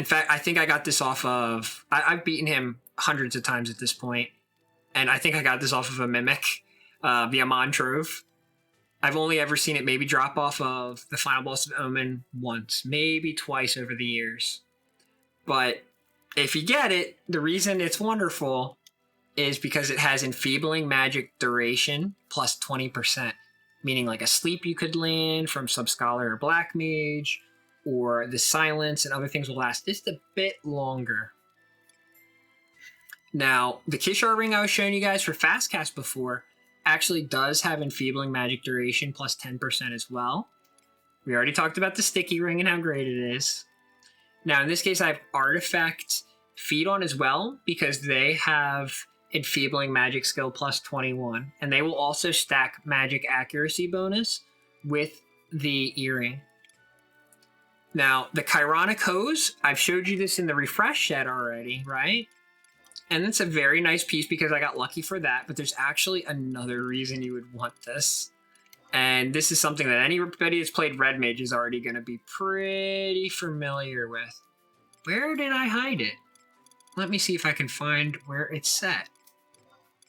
fact, I think I got this off of... I've beaten him hundreds of times at this point, and I think I got this off of a Mimic via Montrove. I've only ever seen it maybe drop off of the final boss of Omen once, maybe twice over the years. But if you get it, the reason it's wonderful is because it has Enfeebling magic duration plus 20%, meaning like a sleep you could land from Sub-Scholar or Black Mage, or the Silence and other things will last just a bit longer. Now, the Kishar ring I was showing you guys for Fast Cast before actually does have Enfeebling magic duration plus 10% as well. We already talked about the Sticky ring and how great it is. Now, in this case, I have Artifact Feed on as well because they have Enfeebling magic skill plus 21, and they will also stack magic accuracy bonus with the earring. Now, the Chironic Hose, I've showed you this in the refresh set already, right? And it's a very nice piece because I got lucky for that, but there's actually another reason you would want this. And this is something that anybody that's played Red Mage is already going to be pretty familiar with. Where did I hide it? Let me see if I can find where it's set.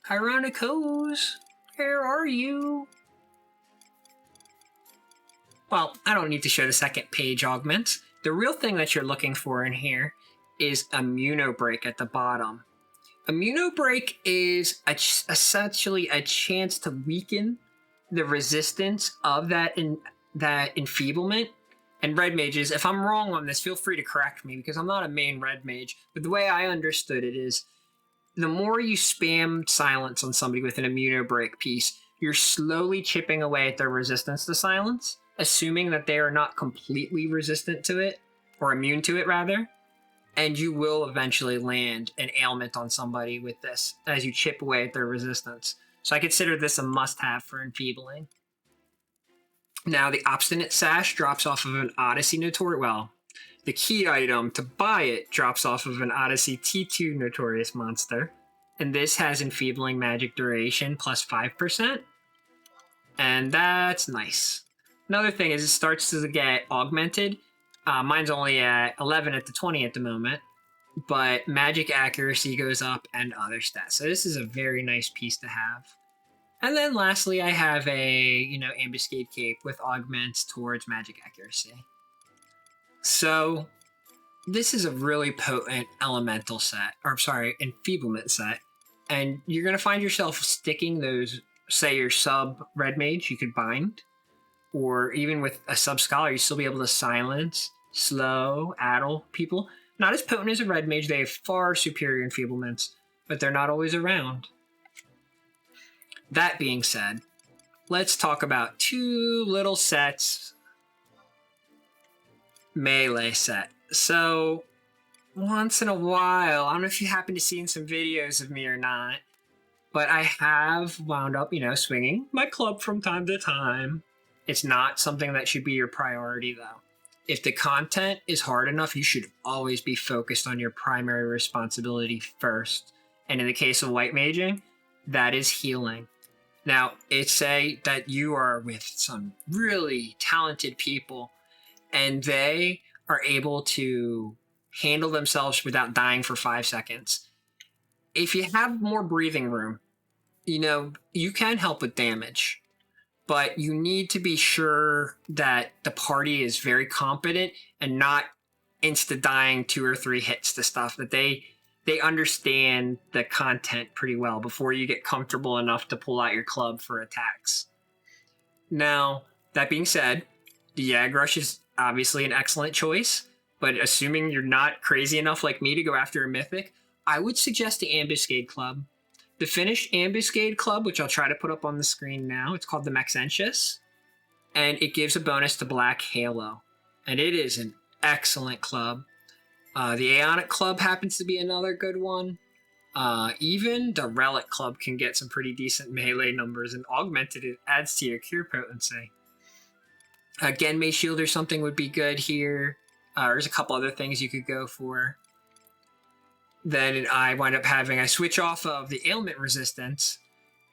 Chironic Hose, where are you? Well, I don't need to show the second page augments. The real thing that you're looking for in here is Immunobreak at the bottom. Immunobreak is essentially a chance to weaken the resistance of that enfeeblement. And Red Mages, if I'm wrong on this, feel free to correct me because I'm not a main Red Mage. But the way I understood it is the more you spam Silence on somebody with an Immunobreak piece, you're slowly chipping away at their resistance to Silence, assuming that they are not completely resistant to it, or immune to it rather, and you will eventually land an ailment on somebody with this as you chip away at their resistance. So I consider this a must-have for enfeebling. Now, the Obstinate Sash drops off of an Odyssey Notorious. Well, The key item to buy it drops off of an Odyssey T2 Notorious monster, and this has enfeebling magic duration plus 5%, and that's nice. Another thing is it starts to get augmented. Mine's only at 11 at the 20 at the moment, but magic accuracy goes up and other stats. So this is a very nice piece to have. And then lastly, I have a, ambuscade cape with augments towards magic accuracy. So this is a really potent elemental set, enfeeblement set. And you're going to find yourself sticking those, say your sub red mage, you could bind, or even with a sub scholar, you still be able to silence, slow, addle people. Not as potent as a red mage, they have far superior enfeeblements, but they're not always around. That being said, let's talk about two little sets. Melee set. So, once in a while, I don't know if you happen to see in some videos of me or not, but I have wound up, swinging my club from time to time. It's not something that should be your priority, though. If the content is hard enough, you should always be focused on your primary responsibility first. And in the case of white maging, that is healing. Now, it's say that you are with some really talented people and they are able to handle themselves without dying for 5 seconds. If you have more breathing room, you can help with damage, but you need to be sure that the party is very competent and not insta-dying 2 or 3 hits to stuff, that they understand the content pretty well before you get comfortable enough to pull out your club for attacks. Now, that being said, the Yag Rush is obviously an excellent choice, but assuming you're not crazy enough like me to go after a mythic, I would suggest the Ambuscade Club. The finished Ambuscade Club, which I'll try to put up on the screen now, it's called the Maxentius, and it gives a bonus to Black Halo, and it is an excellent club. The Aeonic Club happens to be another good one. Even the Relic Club can get some pretty decent melee numbers, and augmented, it adds to your cure potency. Genmei Shield or something would be good here. There's a couple other things you could go for. Then I switch off of the ailment resistance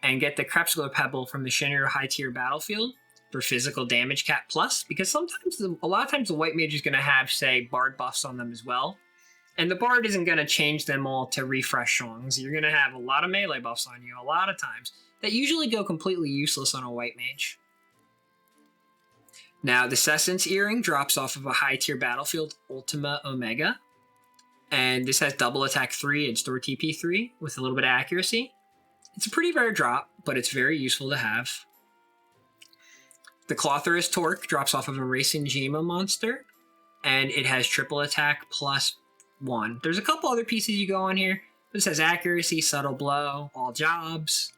and get the Crepuscular Pebble from the Shinra high tier battlefield for physical damage cap plus, because a lot of times the white mage is going to have, say, bard buffs on them as well. And the bard isn't going to change them all to refresh songs. You're going to have a lot of melee buffs on you a lot of times that usually go completely useless on a white mage. Now, the Sessence Earring drops off of a high tier battlefield Ultima Omega. And this has double attack 3 and store TP 3 with a little bit of accuracy. It's a pretty rare drop, but it's very useful to have. The Clotharus Torque drops off of a Racing Jima monster, and it has triple attack plus 1. There's a couple other pieces you go on here. This has accuracy, subtle blow, all jobs.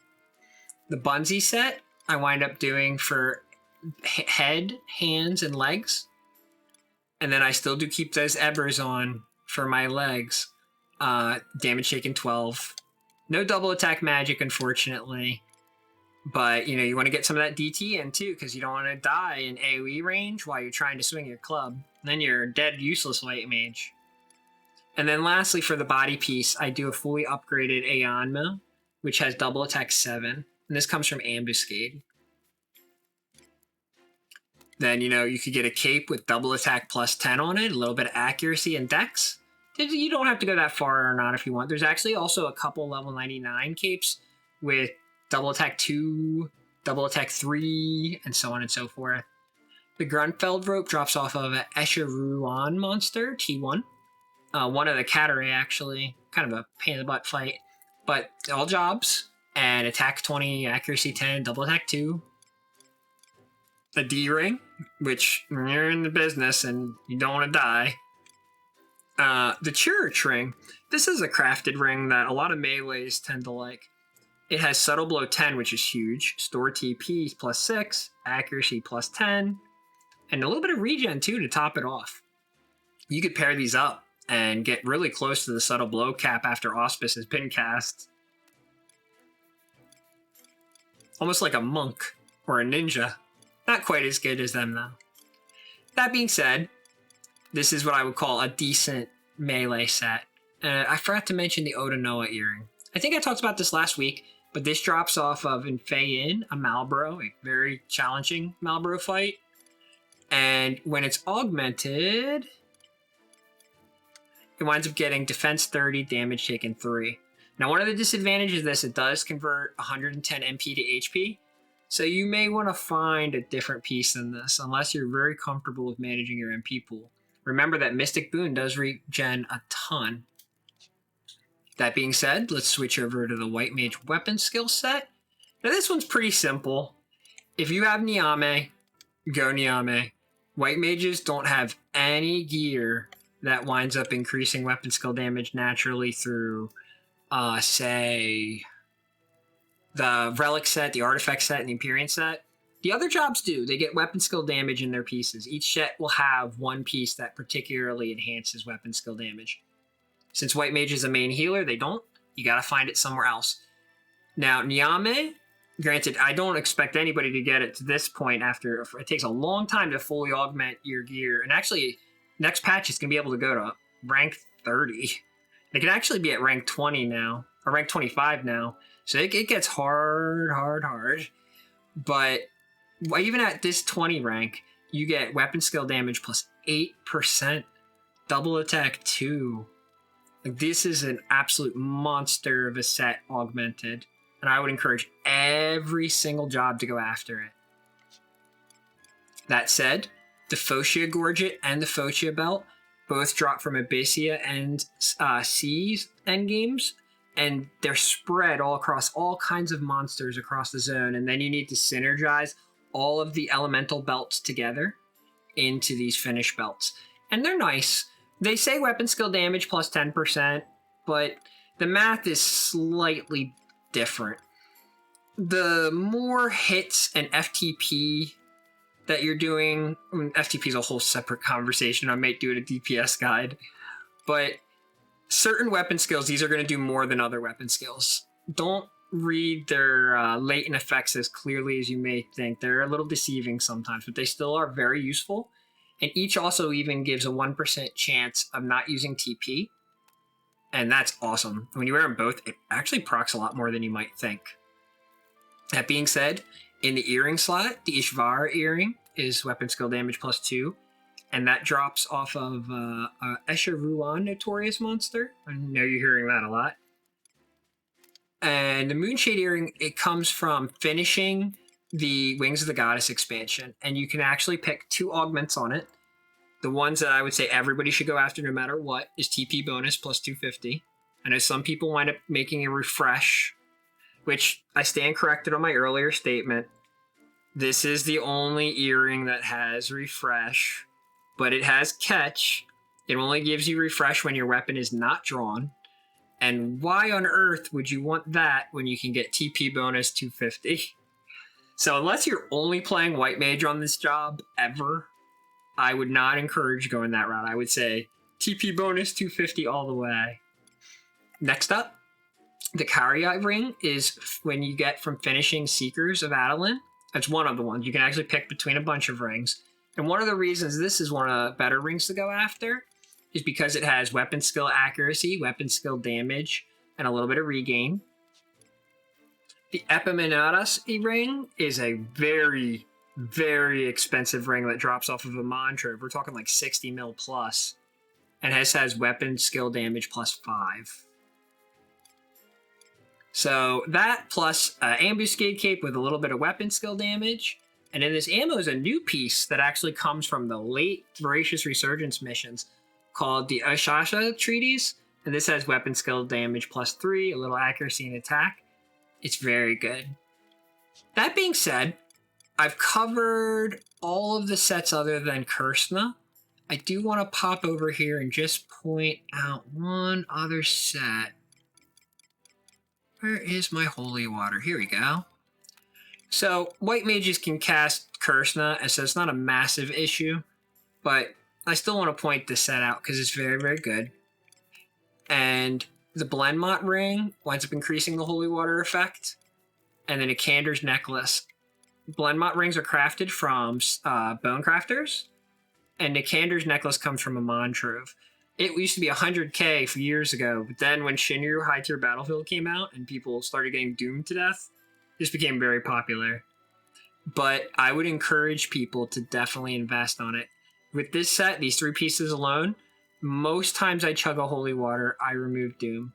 The Bunzi set I wind up doing for head, hands, and legs. And then I still do keep those Ebers on for my legs. Damage taken 12. No double attack magic, unfortunately. But, you want to get some of that DT in, too, because you don't want to die in AoE range while you're trying to swing your club. Then you're a dead, useless white mage. And then lastly, for the body piece, I do a fully upgraded Aeonma, which has double attack 7. And this comes from Ambuscade. Then, you could get a cape with double attack plus 10 on it, a little bit of accuracy and dex. You don't have to go that far or not if you want. There's actually also a couple level 99 capes with double attack 2, double attack 3, and so on and so forth. The Grunfeld Rope drops off of an Escharuan monster, T1. One of the Katarei, actually. Kind of a pain in the butt fight. But all jobs, and attack 20, accuracy 10, double attack 2. The D-Ring, which you're in the business and you don't want to die. The Church Ring. This is a crafted ring that a lot of melees tend to like. It has Subtle Blow 10, which is huge. Store TP plus 6, accuracy plus 10, and a little bit of regen too to top it off. You could pair these up and get really close to the Subtle Blow cap after Auspice has been cast. Almost like a monk or a ninja. Not quite as good as them though. That being said, this is what I would call a decent melee set. I forgot to mention the Odanoa earring. I think I talked about this last week, but this drops off of in Fei-In, a Malboro, a very challenging Malboro fight. And when it's augmented, it winds up getting defense 30, damage taken 3. Now, one of the disadvantages of this, it does convert 110 MP to HP. So you may want to find a different piece than this, unless you're very comfortable with managing your MP pool. Remember that Mystic Boon does regen a ton. That being said, let's switch over to the White Mage weapon skill set. Now this one's pretty simple. If you have Niame, go Niame. White Mages don't have any gear that winds up increasing weapon skill damage naturally through, say, the Relic set, the Artifact set, and the Empyrean set. The other jobs do. They get weapon skill damage in their pieces. Each set will have one piece that particularly enhances weapon skill damage. Since White Mage is a main healer, they don't. You gotta find it somewhere else. Now, Niame, granted, I don't expect anybody to get it to this point after. It takes a long time to fully augment your gear. And actually, next patch is gonna be able to go to rank 30. It can actually be at rank 20 now, or rank 25 now. So it gets hard. But even at this 20 rank, you get weapon skill damage plus 8%, double attack 2. Like, this is an absolute monster of a set augmented. And I would encourage every single job to go after it. That said, the Phocia Gorget and the Phocia Belt both drop from Abyssia and Seas endgames. And they're spread all across all kinds of monsters across the zone. And then you need to synergize all of the elemental belts together into these finish belts. And they're nice. They say weapon skill damage plus 10%, but the math is slightly different. The more hits and FTP that you're doing, I mean, FTP is a whole separate conversation. I might do it a DPS guide. But certain weapon skills, these are going to do more than other weapon skills. Don't read their latent effects as clearly as you may think. They're a little deceiving sometimes, but they still are very useful. And each also even gives a 1% chance of not using TP. And that's awesome. When you wear them both, it actually procs a lot more than you might think. That being said, in the earring slot, the Ishvara earring is weapon skill damage plus 2. And that drops off of Escher Ruan Notorious Monster. I know you're hearing that a lot. And the Moonshade earring, it comes from finishing the Wings of the Goddess expansion. And you can actually pick 2 augments on it. The ones that I would say everybody should go after no matter what is TP bonus plus 250. I know some people wind up making a refresh, which I stand corrected on my earlier statement. This is the only earring that has refresh. But it has catch. It only gives you refresh when your weapon is not drawn. And why on earth would you want that when you can get TP bonus 250? So unless you're only playing White Mage on this job ever, I would not encourage going that route. I would say TP bonus 250 all the way. Next up, the Karyai ring is when you get from finishing Seekers of Adeline. That's one of the ones. You can actually pick between a bunch of rings. And one of the reasons this is one of the better rings to go after is because it has weapon skill accuracy, weapon skill damage, and a little bit of regain. The Epimenadas ring is a very, very expensive ring that drops off of a mantra. We're talking like 60 mil plus. And has weapon skill damage plus 5. So that plus Ambuscade Cape with a little bit of weapon skill damage. And then this ammo is a new piece that actually comes from the late Voracious Resurgence missions called the Ashasha Treaties. And this has weapon skill damage plus 3, a little accuracy and attack. It's very good. That being said, I've covered all of the sets other than Kursna. I do want to pop over here and just point out one other set. Where is my holy water? Here we go. So, White Mages can cast Kursna, and so it's not a massive issue, but I still want to point this set out because it's very, very good. And the Blenmont ring winds up increasing the holy water effect, and then a Kander's necklace. Blenmont rings are crafted from bone crafters, And Nikander's necklace comes from a Montrove. It used to be 100k for years ago, but then when Shinryu High Tier Battlefield came out and people started getting doomed to death, this became very popular. But I would encourage people to definitely invest on it. With this set, these 3 pieces alone, most times I chug a holy water, I remove doom.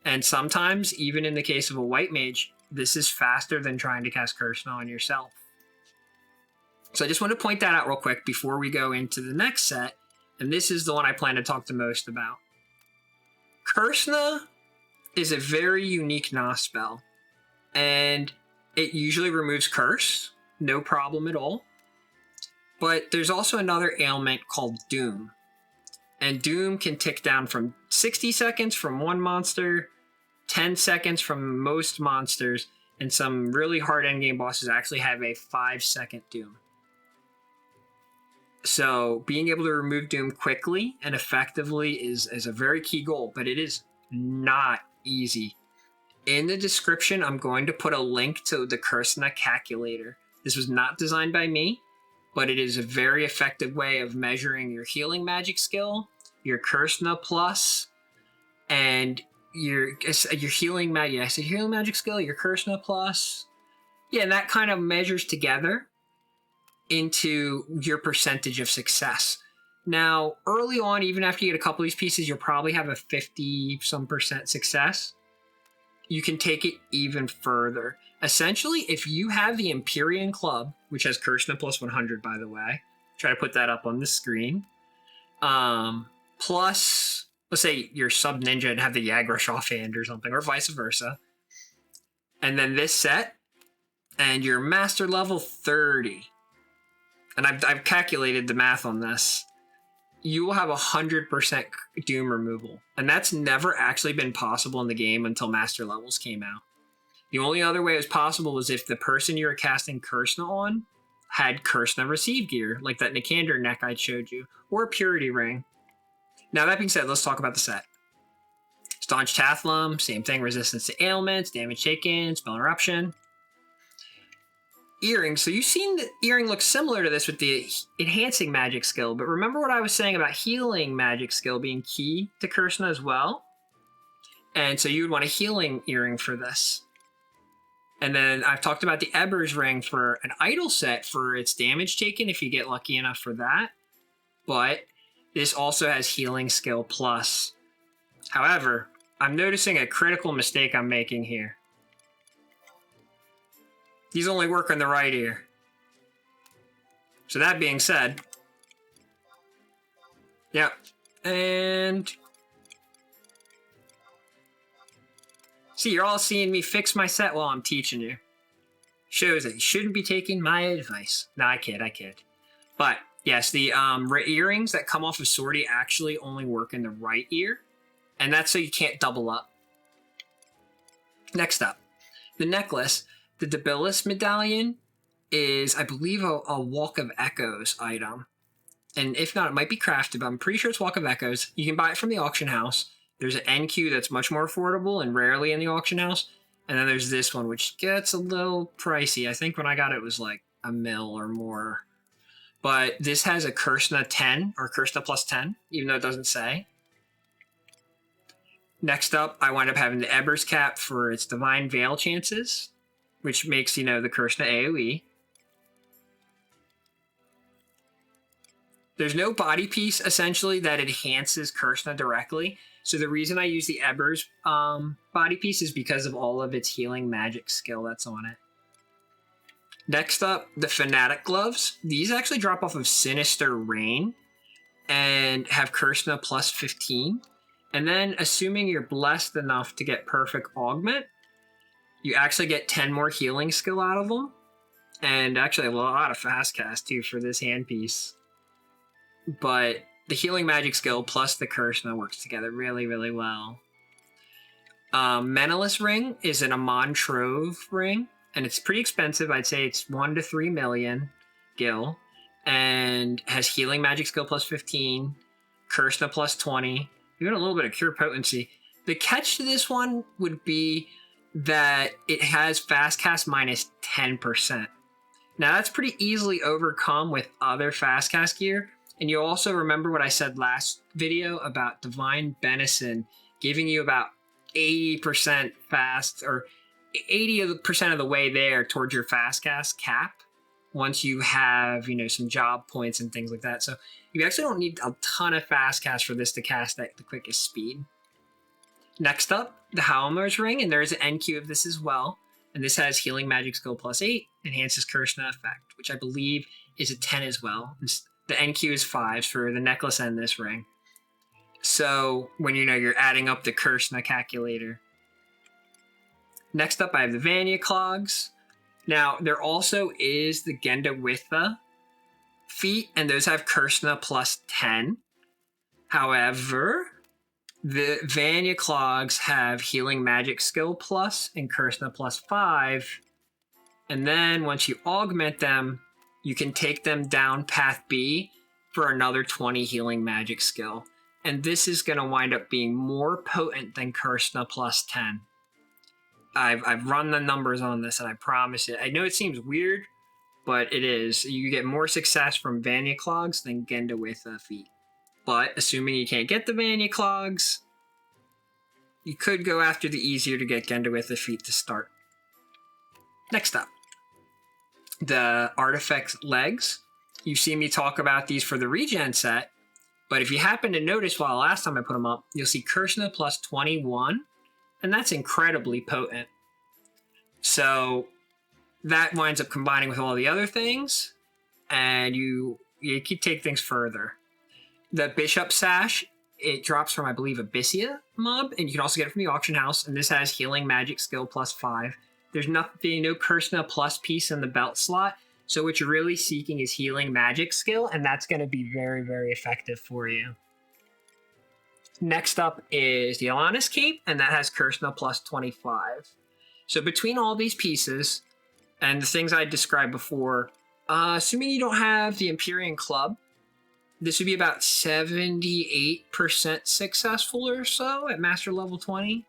And sometimes, even in the case of a White Mage, this is faster than trying to cast Kursna on yourself. So I just want to point that out real quick before we go into the next set. And this is the one I plan to talk the most about. Kursna is a very unique Gnaw spell. And it usually removes Curse. No problem at all. But there's also another ailment called Doom. And Doom can tick down from 60 seconds from one monster, 10 seconds from most monsters, and some really hard endgame bosses actually have a 5-second Doom. So being able to remove Doom quickly and effectively is a very key goal, but it is not easy. In the description, I'm going to put a link to the Kursna calculator. This was not designed by me, but it is a very effective way of measuring your healing magic skill, your Kursna plus, and your healing magic. I said healing magic skill, your Kursna plus. Yeah, and that kind of measures together into your percentage of success. Now, early on, even after you get a couple of these pieces, you'll probably have a 50-some% success. You can take it even further. Essentially, if you have the Empyrean Club, which has Kursna plus 100, by the way, try to put that up on the screen, plus, let's say you're sub ninja and have the Yagrush offhand or something, or vice versa, and then this set, and you're master level 30, and I've calculated the math on this, you will have 100% Doom removal. And that's never actually been possible in the game until Master Levels came out. The only other way it was possible was if the person you were casting Kursna on had Kursna Receive gear, like that Nikander neck I showed you, or a Purity Ring. Now that being said, let's talk about the set. Staunch Tathlum, same thing, resistance to ailments, damage taken, spell interruption. Earring. So you've seen the earring look similar to this with the enhancing magic skill, but remember what I was saying about healing magic skill being key to Kursna as well? And so you would want a healing earring for this. And then I've talked about the Eber's ring for an idle set for its damage taken if you get lucky enough for that. But this also has healing skill plus. However, I'm noticing a critical mistake I'm making here. These only work on the right ear. So that being said, yeah, and see, you're all seeing me fix my set while I'm teaching you. Shows that you shouldn't be taking my advice. No, I kid. But yes, the earrings that come off of Swordy actually only work in the right ear, and that's so you can't double up. Next up, the necklace. The Debilis medallion is, I believe, a Walk of Echoes item. And if not, it might be crafted, but I'm pretty sure it's Walk of Echoes. You can buy it from the auction house. There's an NQ that's much more affordable and rarely in the auction house. And then there's this one, which gets a little pricey. I think when I got it, it was like $1 mil or more. But this has a Kursna 10, or Kursna plus 10, even though it doesn't say. Next up, I wind up having the Eber's cap for its Divine Veil chances, which makes, the Kursna AoE. There's no body piece, essentially, that enhances Kursna directly. So the reason I use the Eber's body piece is because of all of its healing magic skill that's on it. Next up, the Fanatic Gloves. These actually drop off of Sinister Rain and have Kursna plus 15. And then, assuming you're blessed enough to get Perfect Augment, you actually get 10 more healing skill out of them. And actually a lot of fast cast too for this handpiece. But the healing magic skill plus the Kursna works together really, really well. Menelus ring is an Montrove ring. And it's pretty expensive. I'd say it's 1 to 3 million gil. And has healing magic skill plus 15. Kursna plus 20. Even a little bit of cure potency. The catch to this one would be that it has fast cast minus 10%. Now that's pretty easily overcome with other fast cast gear, And you also remember what I said last video about Divine Benison giving you about 80% fast, or 80% of the way there towards your fast cast cap once you have, you know, some job points and things like that. So you actually don't need a ton of fast cast for this to cast at the quickest speed. Next up, the Howler's Ring, and there is an NQ of this as well. And this has Healing Magic Skill +8, enhances Kurshna effect, which I believe is a 10 as well. The NQ is 5s for the necklace and this ring. So when you know you're adding up the Kurshna calculator. Next up, I have the Vanya Clogs. Now, there also is the Gendawitha feat, and those have Kurshna +10. However, the Vanya Clogs have Healing Magic Skill Plus and Kurshna +5. And then once you augment them, you can take them down Path B for another 20 Healing Magic Skill. And this is going to wind up being more potent than Kurshna +10. I've run the numbers on this, and I promise it. I know it seems weird, but it is. You get more success from Vanya Clogs than Gendawitha feat. But assuming you can't get the Vanya Clogs, you could go after the easier to get Gendawitha feat to start. Next up, the Artifact's Legs. You've seen me talk about these for the regen set, but if you happen to notice while last time I put them up, you'll see Kurshna +21, and that's incredibly potent. So that winds up combining with all the other things, and you can take things further. The Bishop Sash, it drops from, I believe, Abyssia mob, and you can also get it from the auction house, and this has Healing Magic Skill +5. There's no Kurshna plus piece in the belt slot, so what you're really seeking is Healing Magic Skill, and that's going to be very, very effective for you. Next up is the Alanis Cape, and that has Kurshna +25. So between all these pieces, and the things I described before, assuming you don't have the Empyrean Club, this would be about 78% successful or so at Master Level 20.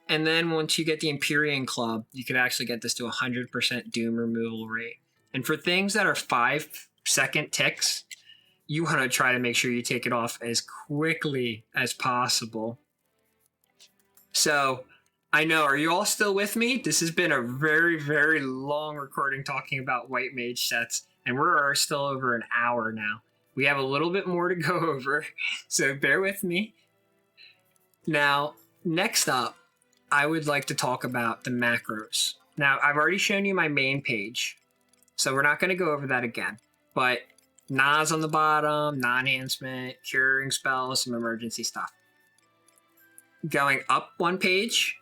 And then once you get the Empyrean Club, you could actually get this to 100% Doom removal rate. And for things that are 5-second ticks, you want to try to make sure you take it off as quickly as possible. So, I know, are you all still with me? This has been a very, very long recording talking about White Mage sets, and we're still over an hour now. We have a little bit more to go over, so bear with me. Now, next up, I would like to talk about the macros. Now, I've already shown you my main page, so we're not going to go over that again. But Nas on the bottom, non-enhancement, curing spells, some emergency stuff. Going up one page.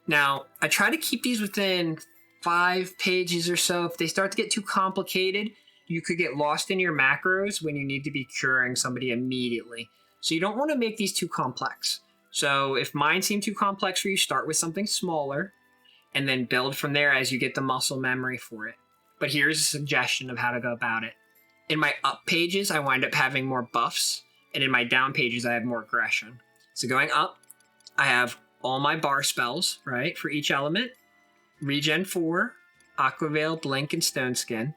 Now, I try to keep these within 5 pages or so. If they start to get too complicated, you could get lost in your macros when you need to be curing somebody immediately. So you don't want to make these too complex. So if mine seem too complex for you, start with something smaller and then build from there as you get the muscle memory for it. But here's a suggestion of how to go about it. In my up pages, I wind up having more buffs, and in my down pages, I have more aggression. So going up, I have all my bar spells, right, for each element. Regen 4, Aquaveil, Blink, and Stone Skin.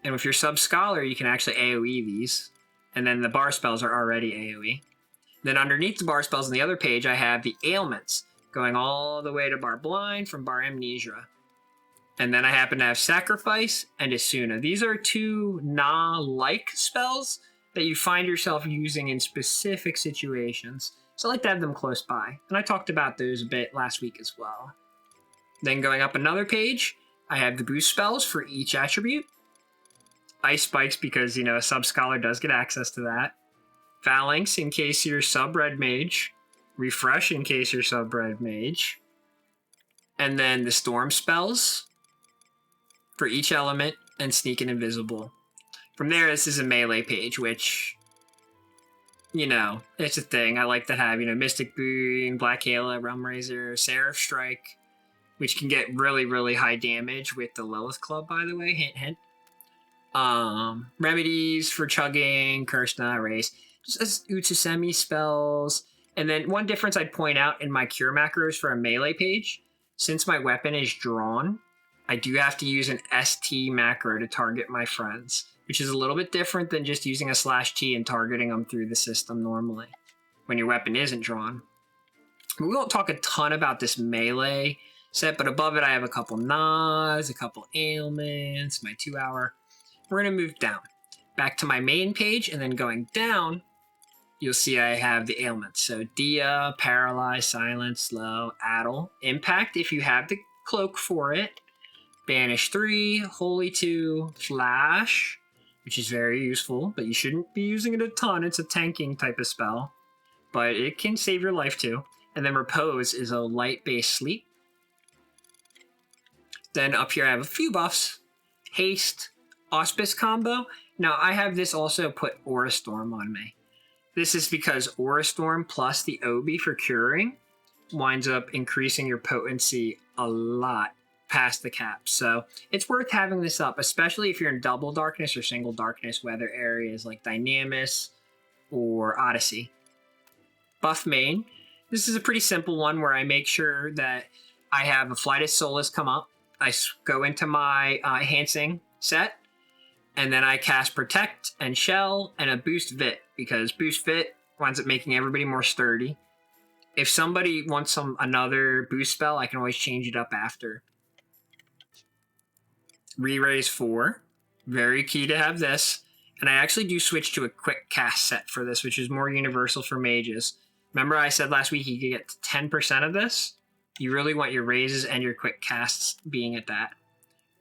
And with your Sub-Scholar, you can actually AoE these. And then the bar spells are already AoE. Then underneath the bar spells on the other page, I have the ailments, going all the way to Bar Blind from Bar Amnesia. And then I happen to have Sacrifice and Asuna. These are 2 Na-like spells that you find yourself using in specific situations. So I like to have them close by. And I talked about those a bit last week as well. Then going up another page, I have the boost spells for each attribute. Ice Spikes because, you know, a Sub-Scholar does get access to that. Phalanx in case you're Sub-Red Mage. Refresh in case you're Sub-Red Mage. And then the Storm spells for each element, and Sneak and Invisible. From there, this is a melee page, which, you know, it's a thing. I like to have, you know, Mystic Boon, Black Halo, Realm Razor, Seraph Strike, which can get really, really high damage with the Lilith Club, by the way, hint, hint. Remedies for chugging, Kurshna, Race, just as Utsusemi spells. And then one difference I'd point out in my cure macros for a melee page, since my weapon is drawn, I do have to use an ST macro to target my friends. which is a little bit different than just using a /T and targeting them through the system normally when your weapon isn't drawn. We won't talk a ton about this melee set, but above it I have a couple nods, a couple ailments, my 2 hour. We're going to move down back to my main page, and then going down you'll see I have the ailments. So Dia, Paralyze, Silence, Slow, Addle, Impact if you have the cloak for it, Banish 3, Holy 2, Flash, which is very useful, but you shouldn't be using it a ton. It's a tanking type of spell, but it can save your life too. And then Repose is a light-based sleep. Then up here I have a few buffs. Haste, Auspice combo. Now I have this also put Aura Storm on me. This is because Aura Storm plus the Obi for curing winds up increasing your potency a lot past the cap. So it's worth having this up, especially if you're in double darkness or single darkness weather areas like Dynamis or Odyssey. Buff main. This is a pretty simple one where I make sure that I have a Flight of Solace come up. I go into my enhancing set, and then I cast Protect and Shell and a Boost Vit, because Boost Vit winds up making everybody more sturdy. If somebody wants another boost spell, I can always change it up after. Re-raise 4. Very key to have this. And I actually do switch to a quick cast set for this, which is more universal for mages. Remember I said last week you could get 10% of this? You really want your raises and your quick casts being at that.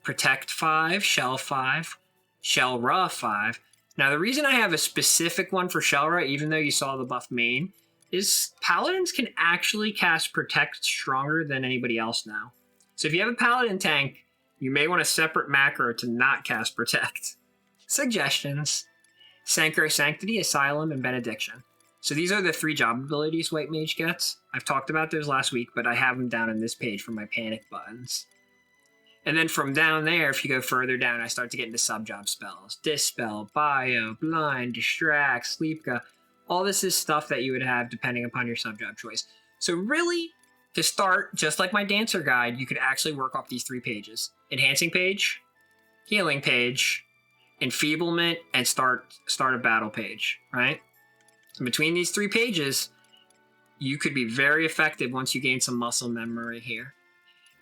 Protect 5, Shell 5, Shell Ra 5. Now the reason I have a specific one for Shell Ra, even though you saw the buff main, is Paladins can actually cast Protect stronger than anybody else now. So if you have a Paladin tank, you may want a separate macro to not cast Protect. Suggestions. Sancro Sanctity, Asylum, and Benediction. So these are the 3 job abilities White Mage gets. I've talked about those last week, but I have them down on this page for my panic buttons. And then from down there, if you go further down, I start to get into sub-job spells. Dispel, Bio, Blind, Distract, Sleepka. All this is stuff that you would have depending upon your sub-job choice. So really, to start, just like my Dancer guide, you could actually work off these 3 pages. Enhancing page, Healing page, Enfeeblement, and start a battle page, right? So between these 3 pages, you could be very effective once you gain some muscle memory here.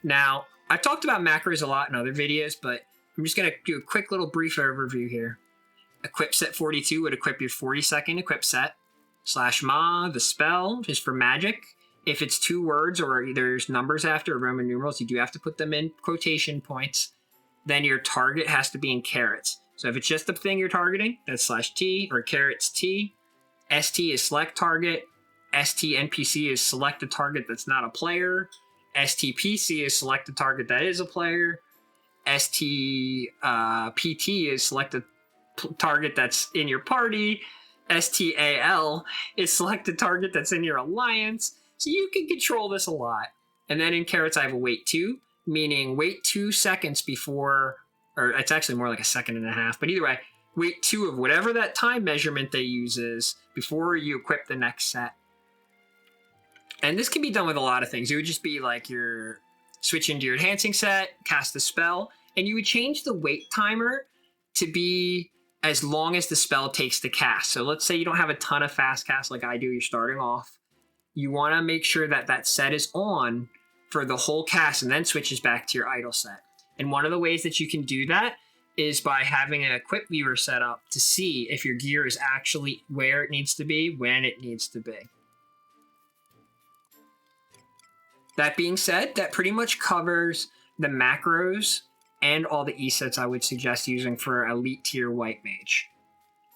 Now, I've talked about macros a lot in other videos, but I'm just going to do a quick little brief overview here. Equip set 42 would equip your 42nd equip set. /Ma, the spell, is for magic. If it's 2 words or there's numbers after Roman numerals, you do have to put them in quotation points. Then your target has to be in carats. So if it's just the thing you're targeting, that's /T or carats T. ST is select target. ST NPC is select a target that's not a player. STPC is select a target that is a player. STPT is select a target that's in your party. STAL is select a target that's in your alliance. So you can control this a lot. And then in carats, I have a wait 2, meaning wait 2 seconds before, or it's actually more like a second and a half, but either way, wait 2 of whatever that time measurement they use is before you equip the next set. And this can be done with a lot of things. It would just be like you're switching to your enhancing set, cast a spell, and you would change the wait timer to be as long as the spell takes to cast. So let's say you don't have a ton of fast cast like I do, you're starting off. You want to make sure that that set is on for the whole cast and then switches back to your idle set. And one of the ways that you can do that is by having an equip viewer set up to see if your gear is actually where it needs to be, when it needs to be. That being said, that pretty much covers the macros and all the E-sets I would suggest using for elite tier White Mage.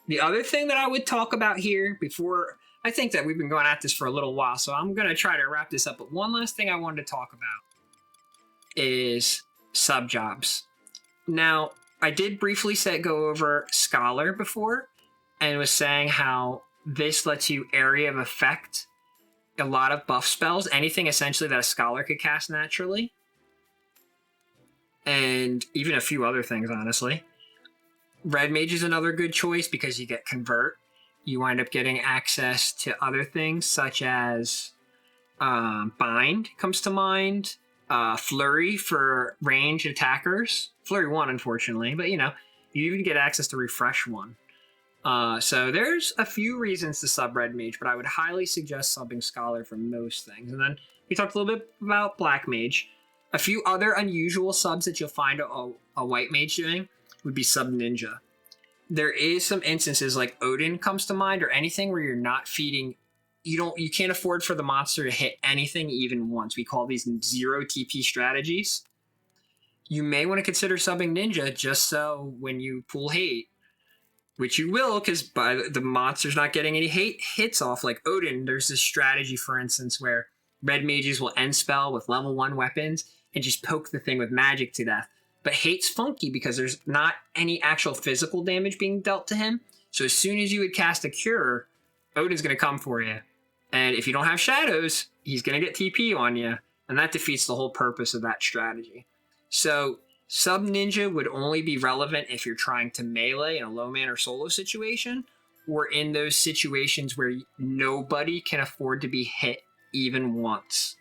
The other thing that I would talk about here before, I think that we've been going at this for a little while, so I'm going to try to wrap this up, but one last thing I wanted to talk about is sub-jobs. Now, I did briefly go over Scholar before, and was saying how this lets you area of effect a lot of buff spells, anything essentially that a Scholar could cast naturally. And even a few other things, honestly. Red Mage is another good choice because you get Convert. You wind up getting access to other things such as Bind comes to mind. Flurry for ranged attackers. Flurry 1, unfortunately, but you know, You even get access to refresh one. So there's a few reasons to sub Red Mage, but I would highly suggest subbing Scholar for most things. And then we talked a little bit about Black Mage. A few other unusual subs that you'll find a White Mage doing would be sub Ninja. There is some instances like Odin comes to mind, or anything where you're not feeding. You can't afford for the monster to hit anything even once. We call these 0 TP strategies. You may want to consider subbing Ninja just so when you pull hate, which you will, because by the monster's not getting any hate hits off like Odin. There's this strategy, for instance, where Red Mages will end spell with level 1 weapons and just poke the thing with magic to death. But hate's funky because there's not any actual physical damage being dealt to him. So as soon as you would cast a cure, Odin's going to come for you. And if you don't have shadows, he's going to get TP on you. And that defeats the whole purpose of that strategy. So sub Ninja would only be relevant if you're trying to melee in a low man or solo situation, or in those situations where nobody can afford to be hit even once.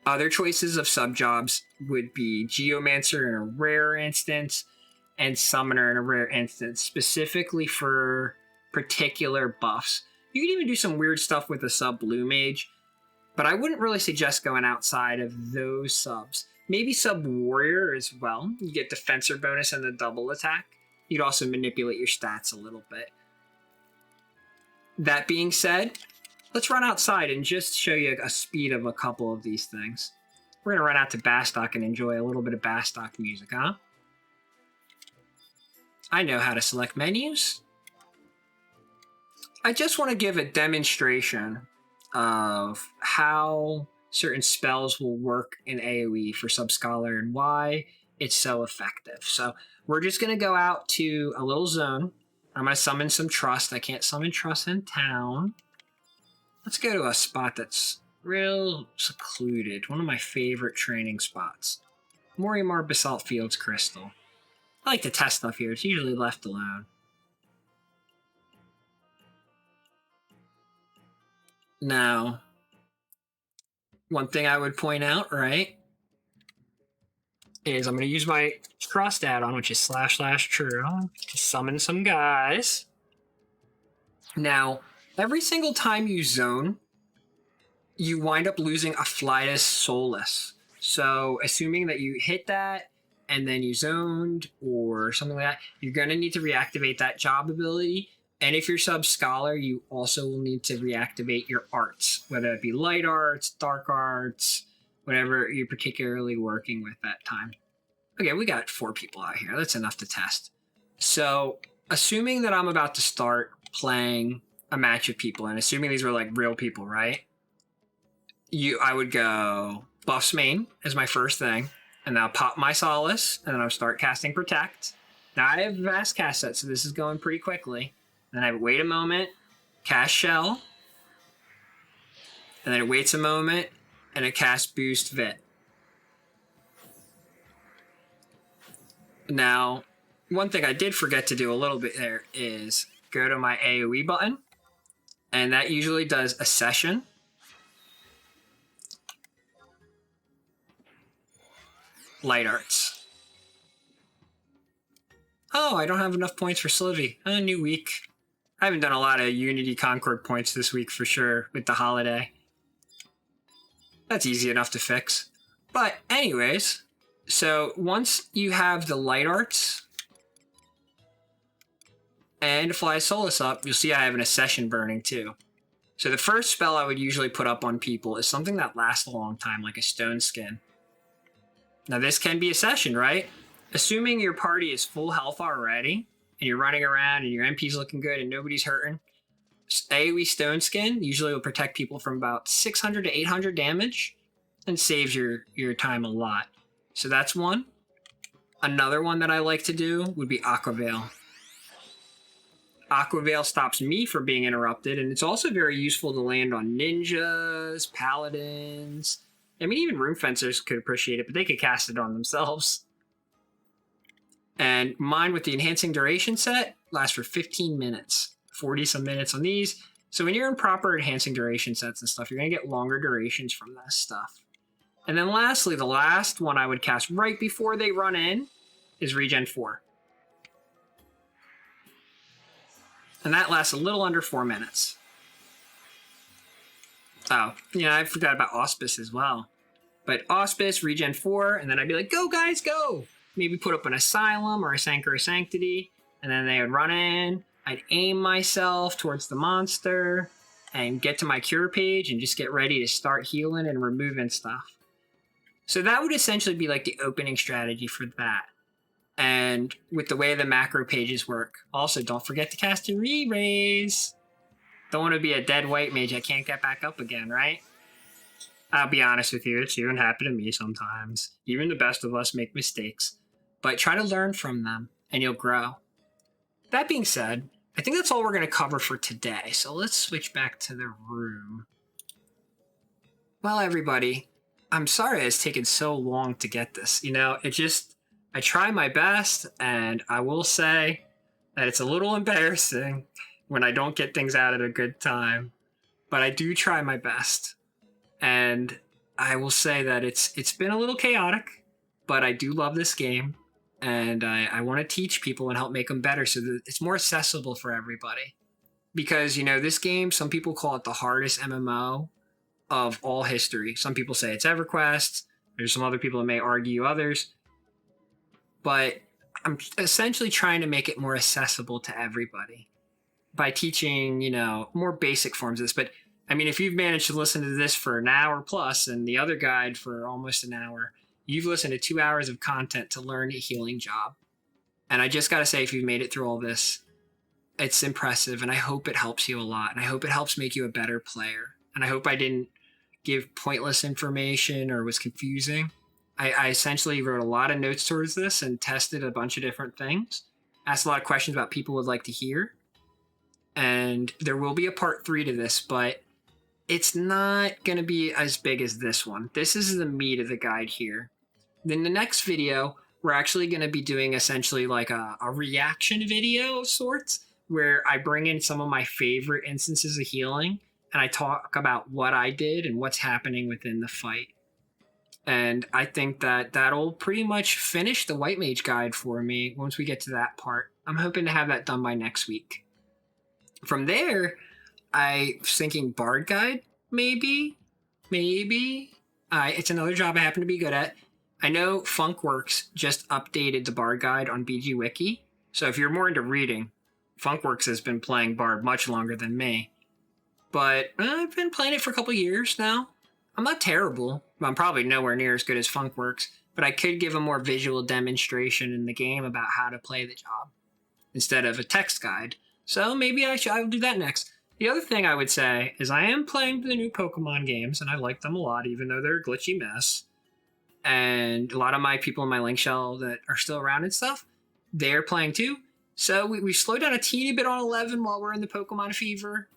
Other choices of sub jobs would be Geomancer in a rare instance and Summoner in a rare instance, specifically for particular buffs. You can even do some weird stuff with a sub Blue Mage, but I wouldn't really suggest going outside of those subs. Maybe sub Warrior as well. You get Defensor bonus and the double attack. You'd also manipulate your stats a little bit. That being said, let's run outside and just show you a speed of a couple of these things. We're going to run out to Bastok and enjoy a little bit of Bastok music, huh? I know how to select menus. I just want to give a demonstration of how certain spells will work in AoE for Sub-Scholar and why it's so effective. So we're just going to go out to a little zone. I'm going to summon some Trust. I can't summon Trust in town. Let's go to a spot that's real secluded. One of my favorite training spots. Moriamar Basalt Fields Crystal. I like to test stuff here. It's usually left alone. Now, one thing I would point out, right, is I'm going to use my Trust add-on, which is //true, to summon some guys. Now, every single time you zone, you wind up losing a Flightus Solus. So, assuming that you hit that and then you zoned or something like that, you're going to need to reactivate that job ability. And if you're Sub-Scholar, you also will need to reactivate your arts, whether it be light arts, dark arts, whatever you're particularly working with that time. Okay, we got 4 people out here. That's enough to test. So, assuming that I'm about to start playing a match of people, and assuming these were like real people, right? I would go Buffs main as my first thing, and then I'll pop my Solace, and then I'll start casting Protect. Now I have Vast Cast set, so this is going pretty quickly. Then I wait a moment, cast Shell, and then it waits a moment, and it casts Boost Vit. Now, one thing I did forget to do a little bit there is go to my AoE button, and that usually does a session. Light Arts. Oh, I don't have enough points for Slivy. A new week. I haven't done a lot of Unity Concord points this week for sure with the holiday. That's easy enough to fix. But anyways, so once you have the Light Arts and Fly Solus up, you'll see I have an Accession burning too. So the first spell I would usually put up on people is something that lasts a long time, like a Stone Skin. Now this can be a session, right? Assuming your party is full health already, and you're running around and your MP's looking good and nobody's hurting, AoE Stone Skin usually will protect people from about 600 to 800 damage and saves your time a lot. So that's one. Another one that I like to do would be Aqua Veil. Aqua Veil stops me from being interrupted, and it's also very useful to land on ninjas, paladins. I mean, even Room Fencers could appreciate it, but they could cast it on themselves. And mine with the Enhancing Duration set lasts for 15 minutes. 40-some minutes on these. So when you're in proper Enhancing Duration sets and stuff, you're going to get longer durations from this stuff. And then lastly, the last one I would cast right before they run in is regen 4. And that lasts a little under 4 minutes. Oh, yeah, I forgot about Auspice as well. But Auspice, regen 4, and then I'd be like, go guys, go! Maybe put up an Asylum or a Sanctuary Sanctity, and then they would run in. I'd aim myself towards the monster and get to my cure page and just get ready to start healing and removing stuff. So that would essentially be like the opening strategy for that. And with the way the macro pages work, also don't forget to cast your re-raise. Don't want to be a dead white mage that can't get back up again, right? I'll be honest with you, it's even happened to me sometimes. Even the best of us make mistakes. But try to learn from them, and you'll grow. That being said, I think that's all we're going to cover for today. So let's switch back to the room. Well, everybody, I'm sorry it's taken so long to get this. You know, I try my best, and I will say that it's a little embarrassing when I don't get things out at a good time. But I do try my best. And I will say that it's been a little chaotic, but I do love this game. And I want to teach people and help make them better so that it's more accessible for everybody. Because, you know, this game, some people call it the hardest MMO of all history. Some people say it's EverQuest. There's some other people that may argue others. But I'm essentially trying to make it more accessible to everybody by teaching, you know, more basic forms of this. But, I mean, if you've managed to listen to this for an hour plus and the other guide for almost an hour, you've listened to 2 hours of content to learn a healing job. And I just got to say, if you've made it through all this, it's impressive. And I hope it helps you a lot. And I hope it helps make you a better player. And I hope I didn't give pointless information or was confusing. I essentially wrote a lot of notes towards this and tested a bunch of different things. Asked a lot of questions about people would like to hear. And there will be a part 3 to this, but it's not going to be as big as this one. This is the meat of the guide here. Then the next video, we're actually going to be doing essentially like a reaction video of sorts, where I bring in some of my favorite instances of healing, and I talk about what I did and what's happening within the fight. And I think that that'll pretty much finish the White Mage guide for me once we get to that part. I'm hoping to have that done by next week. From there, I was thinking Bard guide, maybe. It's another job I happen to be good at. I know Funkworks just updated the Bard guide on BG Wiki. So if you're more into reading, Funkworks has been playing Bard much longer than me. But I've been playing it for a couple years now. I'm not terrible. I'm probably nowhere near as good as Funkworks, but I could give a more visual demonstration in the game about how to play the job instead of a text guide. So maybe I'll do that next. The other thing I would say is I am playing the new Pokemon games, and I like them a lot, even though they're a glitchy mess. And a lot of my people in my link shell that are still around and stuff, they're playing too. So we slowed down a teeny bit on 11 while we're in the Pokemon fever.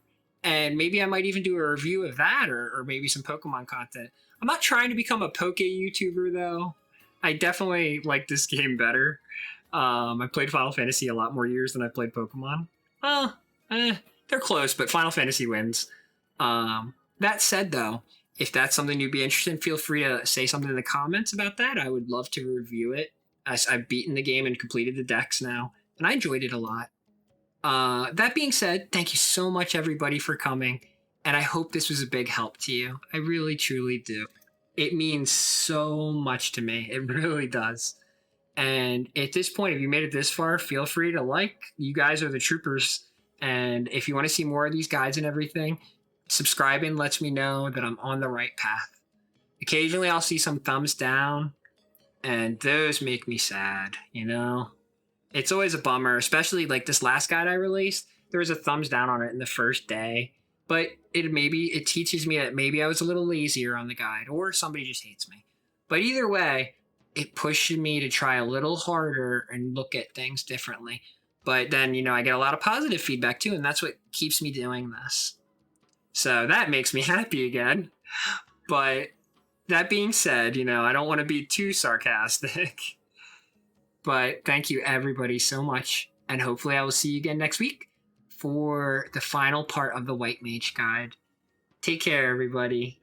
And maybe I might even do a review of that or maybe some Pokemon content. I'm not trying to become a Poke YouTuber, though. I definitely like this game better. I played Final Fantasy a lot more years than I played Pokemon. They're close, but Final Fantasy wins. That said, though, if that's something you'd be interested in, feel free to say something in the comments about that. I would love to review it. I've beaten the game and completed the decks now, and I enjoyed it a lot. That being said, thank you so much, everybody, for coming, and I hope this was a big help to you. I really, truly do. It means so much to me. It really does. And at this point, if you made it this far, feel free to like. You guys are the troopers. And if you want to see more of these guides and everything, subscribing lets me know that I'm on the right path. Occasionally, I'll see some thumbs down, and those make me sad, you know? It's always a bummer, especially like this last guide I released. There was a thumbs down on it in the first day, but it teaches me that maybe I was a little lazier on the guide, or somebody just hates me. But either way, it pushed me to try a little harder and look at things differently. But then, you know, I get a lot of positive feedback too, and that's what keeps me doing this. So that makes me happy again. But that being said, you know, I don't want to be too sarcastic. But thank you, everybody, so much. And hopefully I will see you again next week for the final part of the White Mage guide. Take care, everybody.